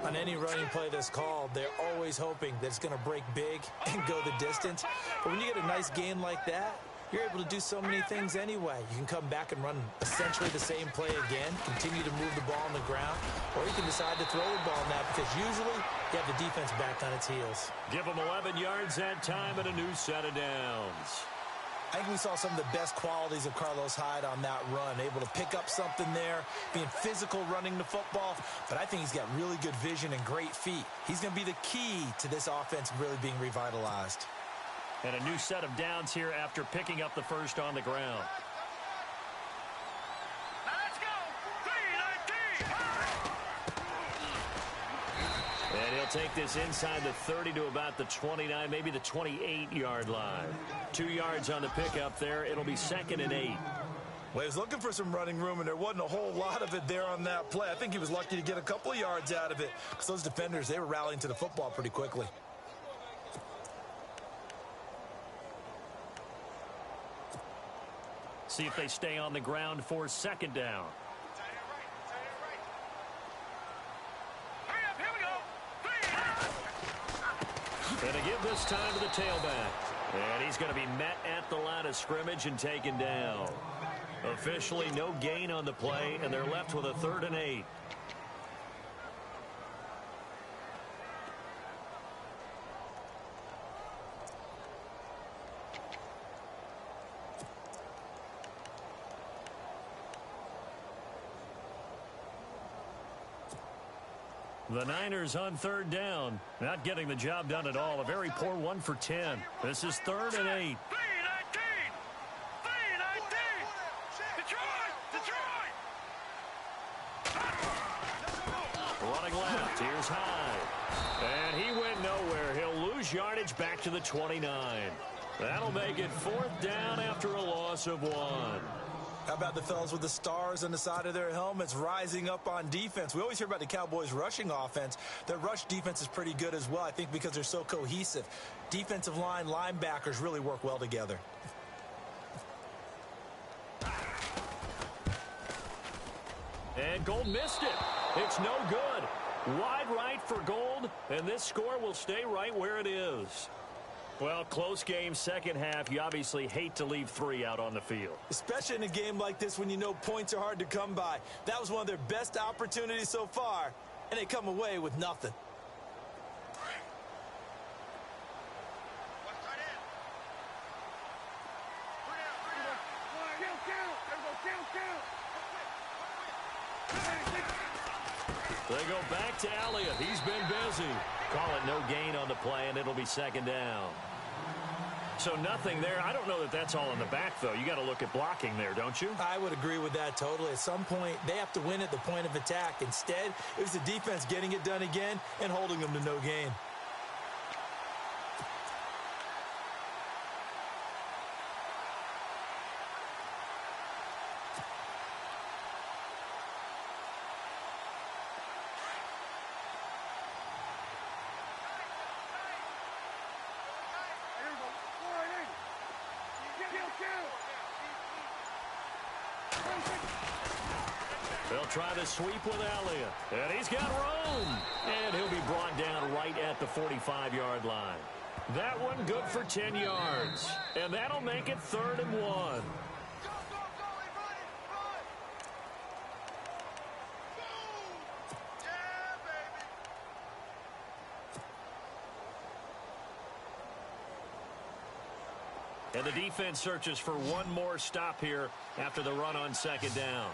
On any running play that's called, they're always hoping that it's going to break big and go the distance. But when you get a nice gain like that, you're able to do so many things anyway. You can come back and run essentially the same play again, continue to move the ball on the ground, or you can decide to throw the ball now because usually you have the defense back on its heels. Give them 11 yards that time and a new set of downs. I think we saw some of the best qualities of Carlos Hyde on that run, able to pick up something there, being physical running the football, but I think he's got really good vision and great feet. He's going to be the key to this offense really being revitalized. And a new set of downs here after picking up the first on the ground. Let's go! 3-19! And he'll take this inside the 30 to about the 29, maybe the 28-yard line. 2 yards on the pickup there. It'll be 2nd and 8. Well, he was looking for some running room, and there wasn't a whole lot of it there on that play. I think he was lucky to get a couple of yards out of it because those defenders, they were rallying to the football pretty quickly. See if they stay on the ground for second down. And a give this time to the tailback. And he's going to be met at the line of scrimmage and taken down. Officially no gain on the play, and they're left with a 3rd and 8. The Niners on 3rd down. Not getting the job done at all. A very poor 1 for 10. This is 3rd and 8. 3-19! Running left. Here's Hyde. And he went nowhere. He'll lose yardage back to the 29. That'll make it 4th down after a loss of 1. How about the fellas with the stars on the side of their helmets rising up on defense? We always hear about the Cowboys' rushing offense. Their rush defense is pretty good as well, I think, because they're so cohesive. Defensive line, linebackers really work well together. And Gold missed it. It's no good. Wide right for Gold, and this score will stay right where it is. Well, close game, second half. You obviously hate to leave 3 out on the field. Especially in a game like this when you know points are hard to come by. That was one of their best opportunities so far, and they come away with nothing. They go back to Elliott. He's been busy. Call it no gain on the play, and it'll be 2nd down. So nothing there. I don't know that that's all in the back, though. You got to look at blocking there, don't you? I would agree with that totally. At some point, they have to win at the point of attack. Instead, it was the defense getting it done again and holding them to no gain. They'll They'll try the sweep with Elliott. And he's got room. And he'll be brought down right at the 45-yard line. That one good for 10 yards. And that'll make it 3rd and 1. And the defense searches for one more stop here after the run on 2nd down.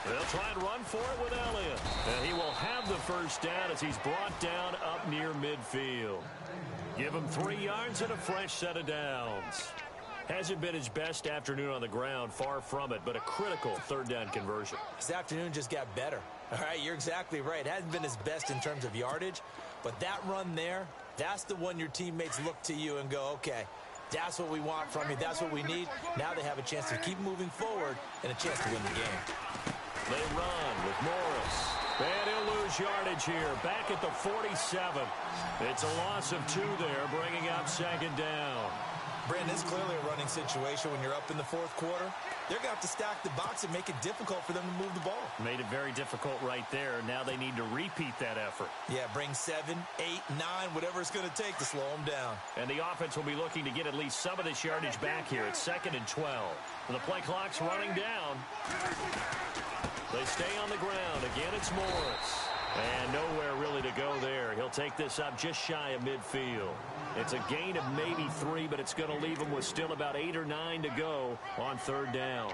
They'll try and run for it with Elliott. And he will have the first down as he's brought down up near midfield. Give him 3 yards and a fresh set of downs. Hasn't been his best afternoon on the ground, far from it, but a critical 3rd down conversion. His afternoon just got better. All right, you're exactly right. It hasn't been his best in terms of yardage, but that run there, that's the one your teammates look to you and go, okay, that's what we want from you. That's what we need. Now they have a chance to keep moving forward and a chance to win the game. They run with Morris. And he'll lose yardage here. Back at the 47. It's a loss of 2 there, bringing up 2nd down. Brandon, it's clearly a running situation when you're up in the 4th quarter. They're going to have to stack the box and make it difficult for them to move the ball. Made it very difficult right there. Now they need to repeat that effort. Yeah, bring 7, 8, 9, whatever it's going to take to slow them down. And the offense will be looking to get at least some of this yardage back here. It's 2nd and 12. And the play clock's running down. They stay on the ground. Again, it's Morris. And nowhere really to go there. He'll take this up just shy of midfield. It's a gain of maybe 3, but it's going to leave him with still about 8 or 9 to go on 3rd down.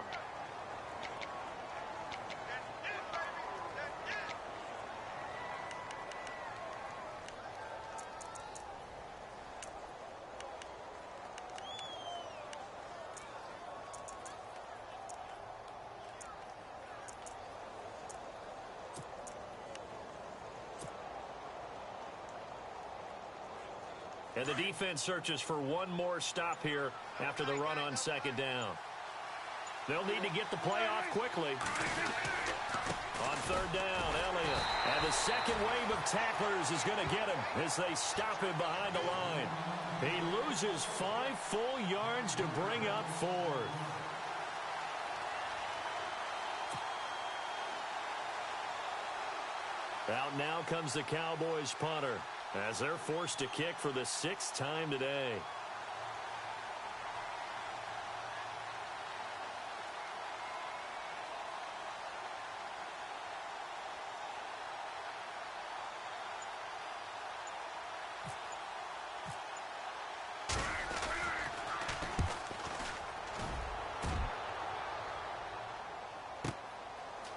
And the defense searches for one more stop here after the run on 2nd down. They'll need to get the play off quickly. On 3rd down, Elliott. And the second wave of tacklers is going to get him as they stop him behind the line. He loses 5 full yards to bring up 4th. Out now comes the Cowboys punter as they're forced to kick for the 6th time today.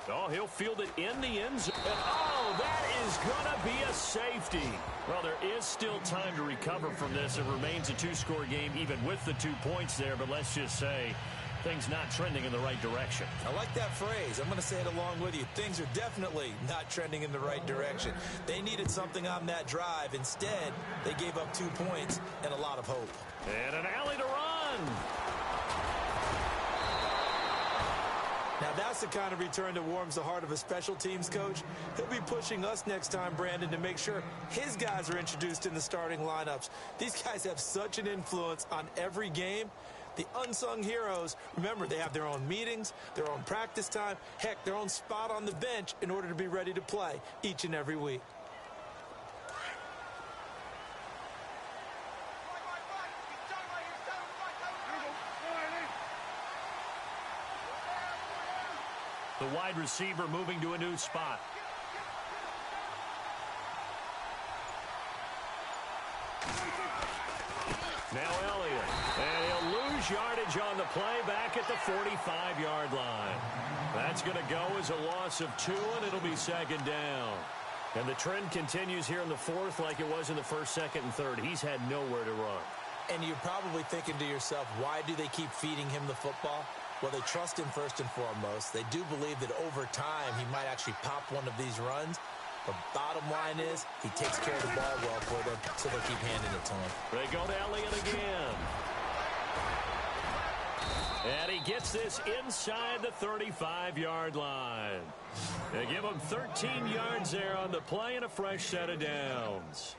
Oh, he'll field it in the end zone. And oh, that is going to be a safety. Well, there is still time to recover from this. It remains a 2-score game even with the 2 points there, but let's just say things not trending in the right direction. I like that phrase. I'm going to say it along with you. Things are definitely not trending in the right direction. They needed something on that drive. Instead, they gave up 2 points and a lot of hope. And an alley to run. Now, that's the kind of return that warms the heart of a special teams coach. He'll be pushing us next time, Brandon, to make sure his guys are introduced in the starting lineups. These guys have such an influence on every game. The unsung heroes, remember, they have their own meetings, their own practice time, heck, their own spot on the bench in order to be ready to play each and every week. The wide receiver moving to a new spot. Now Elliott. And he'll lose yardage on the play back at the 45-yard line. That's going to go as a loss of 2, and it'll be 2nd down. And the trend continues here in the 4th like it was in the 1st, 2nd, and 3rd. He's had nowhere to run. And you're probably thinking to yourself, why do they keep feeding him the football? Well, they trust him first and foremost. They do believe that over time he might actually pop one of these runs. The bottom line is he takes care of the ball well for them, so they'll keep handing it to him. They go to Elliott again. And he gets this inside the 35-yard line. They give him 13 yards there on the play and a fresh set of downs.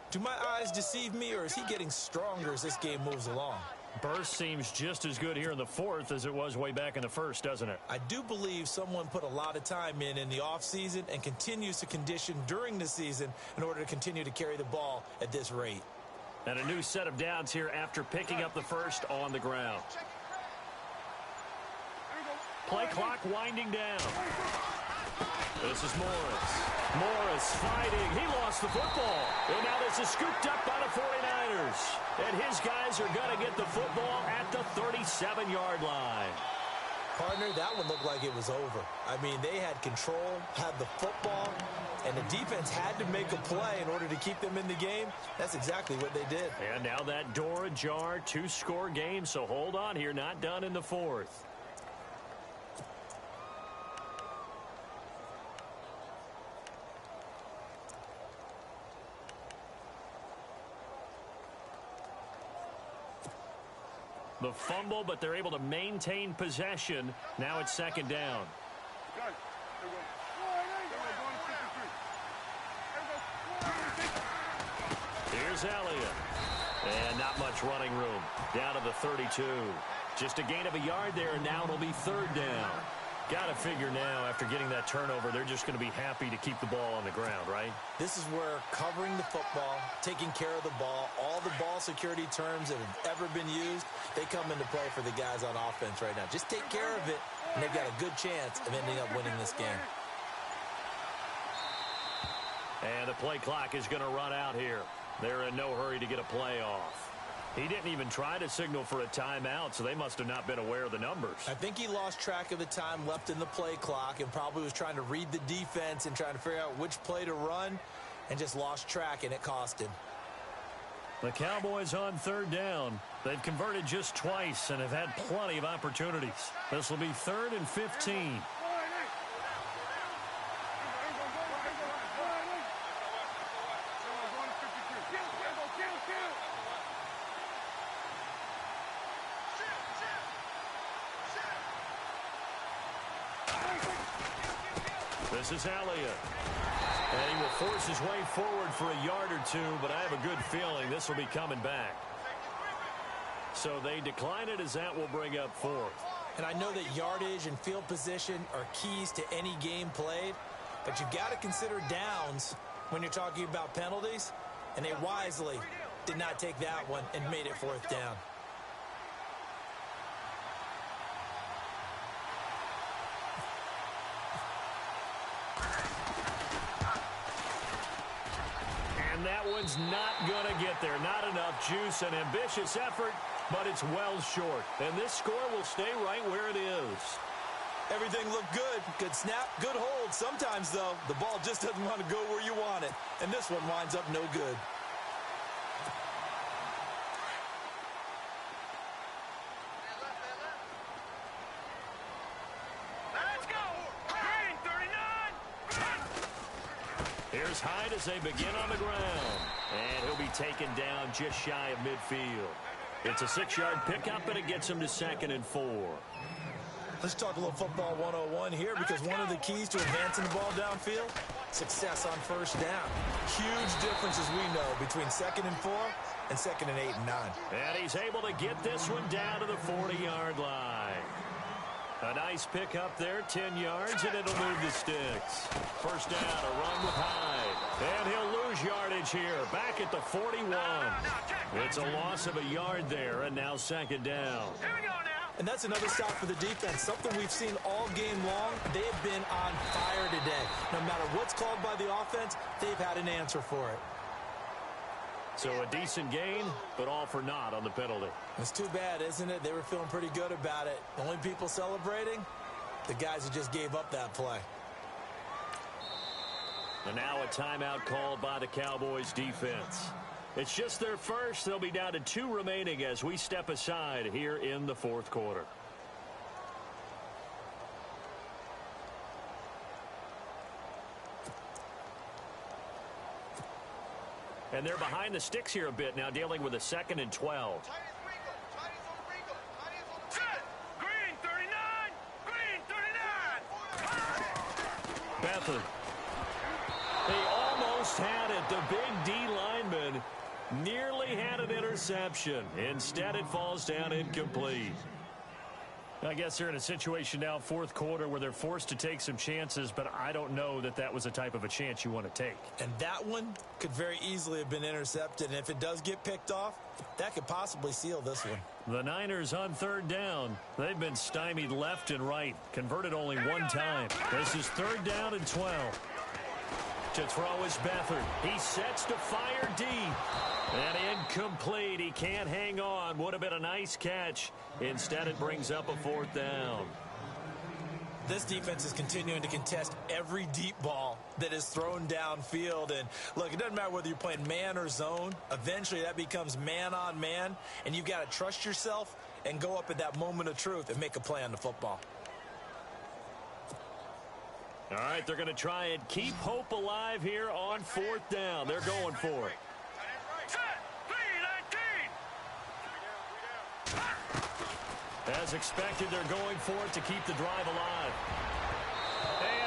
Do my eyes deceive me, or is he getting stronger as this game moves along? Burst seems just as good here in the fourth as it was way back in the first, doesn't it? I do believe someone put a lot of time in the offseason and continues to condition during the season in order to continue to carry the ball at this rate. And a new set of downs here after picking up the first on the ground. Play clock winding down. This is Morris. Morris fighting. He lost the football. And now this is scooped up by the 49ers. And his guys are going to get the football at the 37-yard line. Partner, that one looked like it was over. I mean, they had control, had the football, and the defense had to make a play in order to keep them in the game. That's exactly what they did. And now that door ajar, two-score game, so hold on here, not done in the fourth. The fumble, but they're able to maintain possession. Now it's second down. Here's Elliott. And not much running room. Down to the 32. Just a gain of a yard there, and now it'll be third down. Got to figure now, after getting that turnover, they're just going to be happy to keep the ball on the ground, right? This is where covering the football, taking care of the ball, all the ball security terms that have ever been used, they come into play for the guys on offense right now. Just take care of it, and they've got a good chance of ending up winning this game. And the play clock is going to run out here. They're in no hurry to get a play off. He didn't even try to signal for a timeout, so they must have not been aware of the numbers. I think he lost track of the time left in the play clock and probably was trying to read the defense and trying to figure out which play to run and just lost track, and it cost him. The Cowboys on third down. They've converted just twice and have had plenty of opportunities. This will be 3rd and 15. This is Elliott. And he will force his way forward for a yard or two, but I have a good feeling this will be coming back. So they decline it as that will bring up fourth. And I know that yardage and field position are keys to any game played, but you've got to consider downs when you're talking about penalties, and they wisely did not take that one and made it fourth down. And that one's not going to get there. Not enough juice. An ambitious effort, but it's well short. And this score will stay right where it is. Everything looked good. Good snap, good hold. Sometimes, though, the ball just doesn't want to go where you want it. And this one winds up no good. Here's Hyde as they begin on the ground. And he'll be taken down just shy of midfield. It's a 6-yard pickup, and it gets him to 2nd and 4. Let's talk a little football 101 here, because one of the keys to advancing the ball downfield, success on first down. Huge difference, as we know, between 2nd and 4 and 2nd and 8 and 9. And he's able to get this one down to the 40-yard line. A nice pickup there, 10 yards, and it'll move the sticks. First down, a run with Hyde. And he'll lose yardage here, back at the 41. It's a loss of a yard there, and now 2nd down. Here we go now. And that's another stop for the defense, something we've seen all game long. They have been on fire today. No matter what's called by the offense, they've had an answer for it. So a decent gain, but all for naught on the penalty. It's too bad, isn't it? They were feeling pretty good about it. The only people celebrating, the guys who just gave up that play. And now a timeout called by the Cowboys defense. It's just their first. They'll be down to 2 remaining as we step aside here in the 4th quarter. And they're behind the sticks here a bit now, dealing with a 2nd and 12. Green, Beathard. He almost had it. The big D lineman nearly had an interception. Instead, it falls down incomplete. I guess they're in a situation now, fourth quarter, where they're forced to take some chances, but I don't know that that was the type of a chance you want to take. And that one could very easily have been intercepted, and if it does get picked off, that could possibly seal this one. The Niners on third down. They've been stymied left and right, converted only one time. This is third down and 12. To throw is Beathard. He sets to fire deep. And incomplete. He can't hang on. Would have been a nice catch. Instead, it brings up a fourth down. This defense is continuing to contest every deep ball that is thrown downfield. And, look, it doesn't matter whether you're playing man or zone. Eventually, that becomes man on man. And you've got to trust yourself and go up at that moment of truth and make a play on the football. All right, they're going to try and keep hope alive here on fourth down. They're going for it. As expected, they're going for it to keep the drive alive.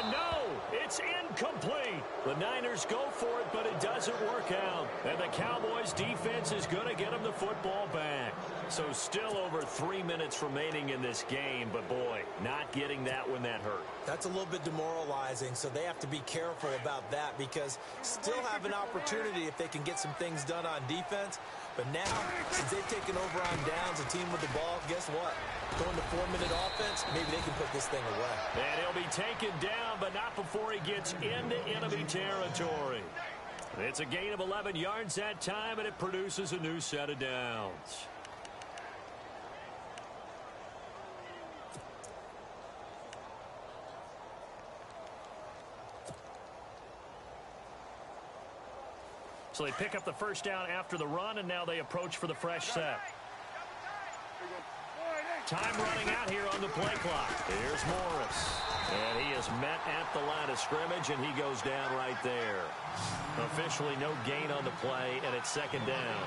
And no, it's incomplete. The Niners go for it, but it doesn't work out. And the Cowboys defense is going to get them the football back. So still over 3 minutes remaining in this game, but boy, not getting that when that hurt. That's a little bit demoralizing, so they have to be careful about that because still have an opportunity if they can get some things done on defense. But now, since they've taken over on downs, a team with the ball, guess what? Going to 4-minute offense, maybe they can put this thing away. And he'll be taken down, but not before he gets into enemy territory. It's a gain of 11 yards that time, and it produces a new set of downs. So they pick up the first down after the run, and now they approach for the fresh set. Time running out here on the play clock. Here's Morris. And he is met at the line of scrimmage, and he goes down right there. Officially no gain on the play, and it's second down.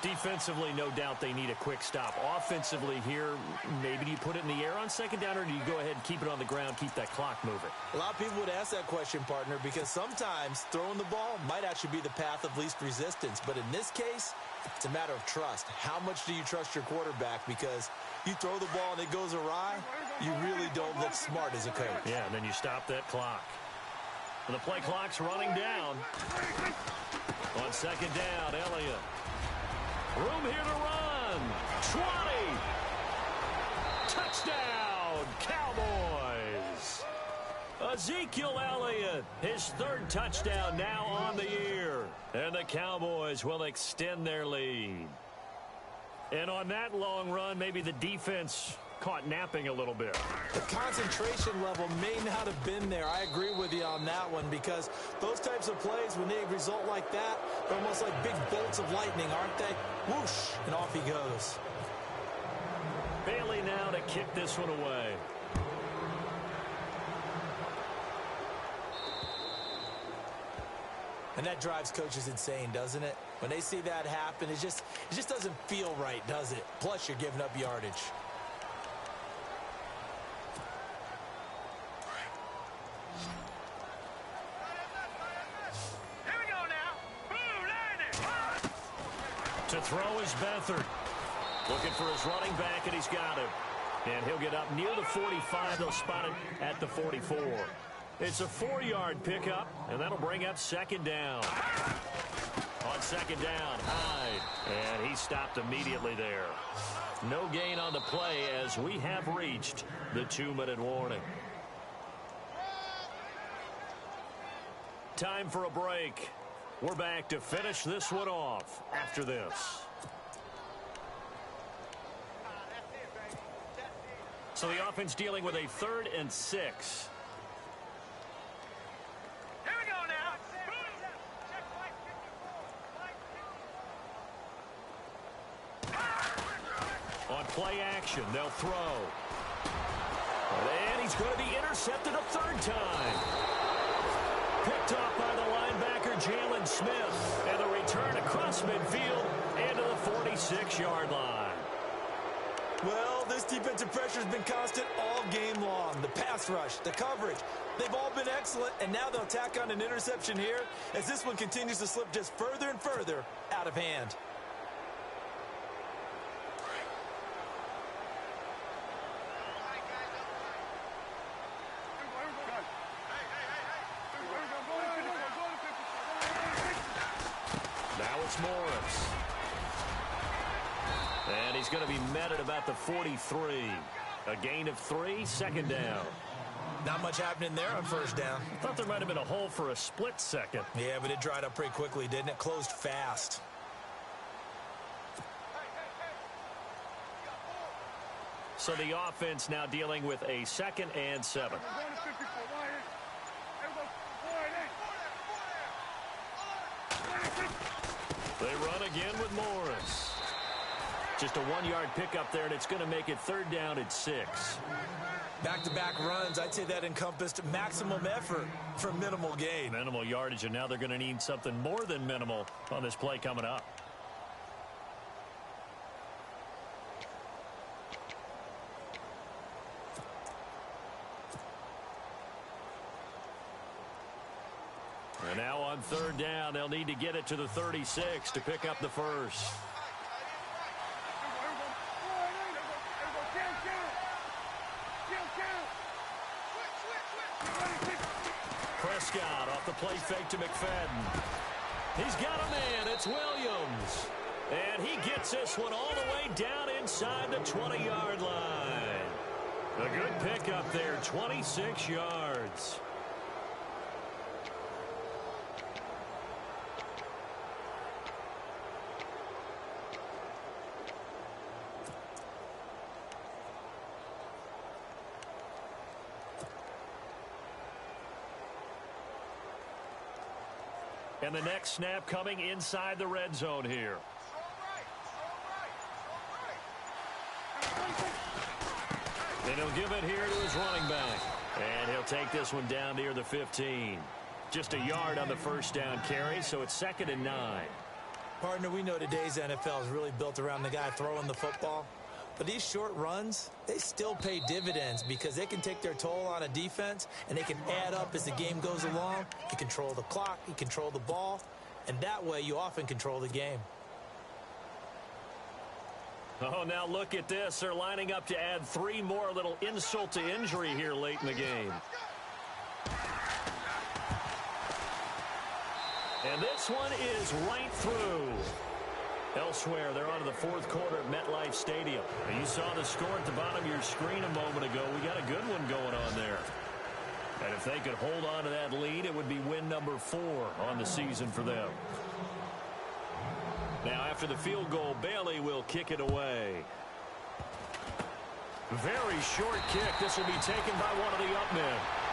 Defensively, no doubt they need a quick stop. Offensively here, maybe do you put it in the air on second down, or do you go ahead and keep it on the ground, keep that clock moving? A lot of people would ask that question, partner, because sometimes throwing the ball might actually be the path of least resistance. But in this case, it's a matter of trust. How much do you trust your quarterback? Because you throw the ball and it goes awry, you really don't look smart as a coach. Yeah, and then you stop that clock. And the play clock's running down. On second down, Elliott. Room here to run. 20. Touchdown, Cowboys. Ezekiel Elliott, his third touchdown now on the year. And the Cowboys will extend their lead. And on that long run, maybe the defense caught napping a little bit. The concentration level may not have been there. I agree with you on that one because those types of plays, when they result like that, they're almost like big bolts of lightning, aren't they? Whoosh, and off he goes. Bailey now to kick this one away. And that drives coaches insane, doesn't it? When they see that happen, it just doesn't feel right, does it? Plus, you're giving up yardage. To throw is Beathard. Looking for his running back, and he's got him. And he'll get up near the 45. They'll spot it at the 44. It's a 4-yard pickup, and that'll bring up second down. On second down, Hyde. And he stopped immediately there. No gain on the play as we have reached the 2-minute warning. Time for a break. We're back to finish this one off after this. So the offense dealing with a 3rd and 6. Here we go now. On play action, they'll throw. And he's going to be intercepted a 3rd time. Picked off by the linebacker, Jalen Smith. And the return across midfield into the 46-yard line. Well, this defensive pressure has been constant all game long. The pass rush, the coverage, they've all been excellent, and now they'll tack on an interception here as this one continues to slip just further and further out of hand. Now it's Morris. And he's going to be met at about the 43. A gain of 3, second down. Not much happening there on first down. I thought there might have been a hole for a split second. Yeah, but it dried up pretty quickly, didn't it? Closed fast. So the offense now dealing with a 2nd and 7. They run again with Morris. Just a 1-yard pickup there, and it's going to make it 3rd down at 6. Back-to-back runs, I'd say that encompassed maximum effort for minimal gain. Minimal yardage, and now they're going to need something more than minimal on this play coming up. And now on 3rd down, they'll need to get it to the 36 to pick up the first. Prescott off the play fake to McFadden. He's got a man. It's Williams. And he gets this one all the way down inside the 20-yard line. A good pickup there, 26 yards. And the next snap coming inside the red zone here. And he'll give it here to his running back. And he'll take this one down near the 15. Just a yard on the first down carry, so it's 2nd and 9. Partner, we know today's NFL is really built around the guy throwing the football. But these short runs, they still pay dividends because they can take their toll on a defense and they can add up as the game goes along. You control the clock, you control the ball, and that way you often control the game. Oh, now look at this. They're lining up to add 3 more, little insult to injury here late in the game. And this one is right through. Elsewhere, they're on to the 4th quarter at MetLife Stadium. You saw the score at the bottom of your screen a moment ago. We got a good one going on there. And if they could hold on to that lead, it would be win number 4 on the season for them. Now, after the field goal, Bailey will kick it away. Very short kick. This will be taken by one of the up men.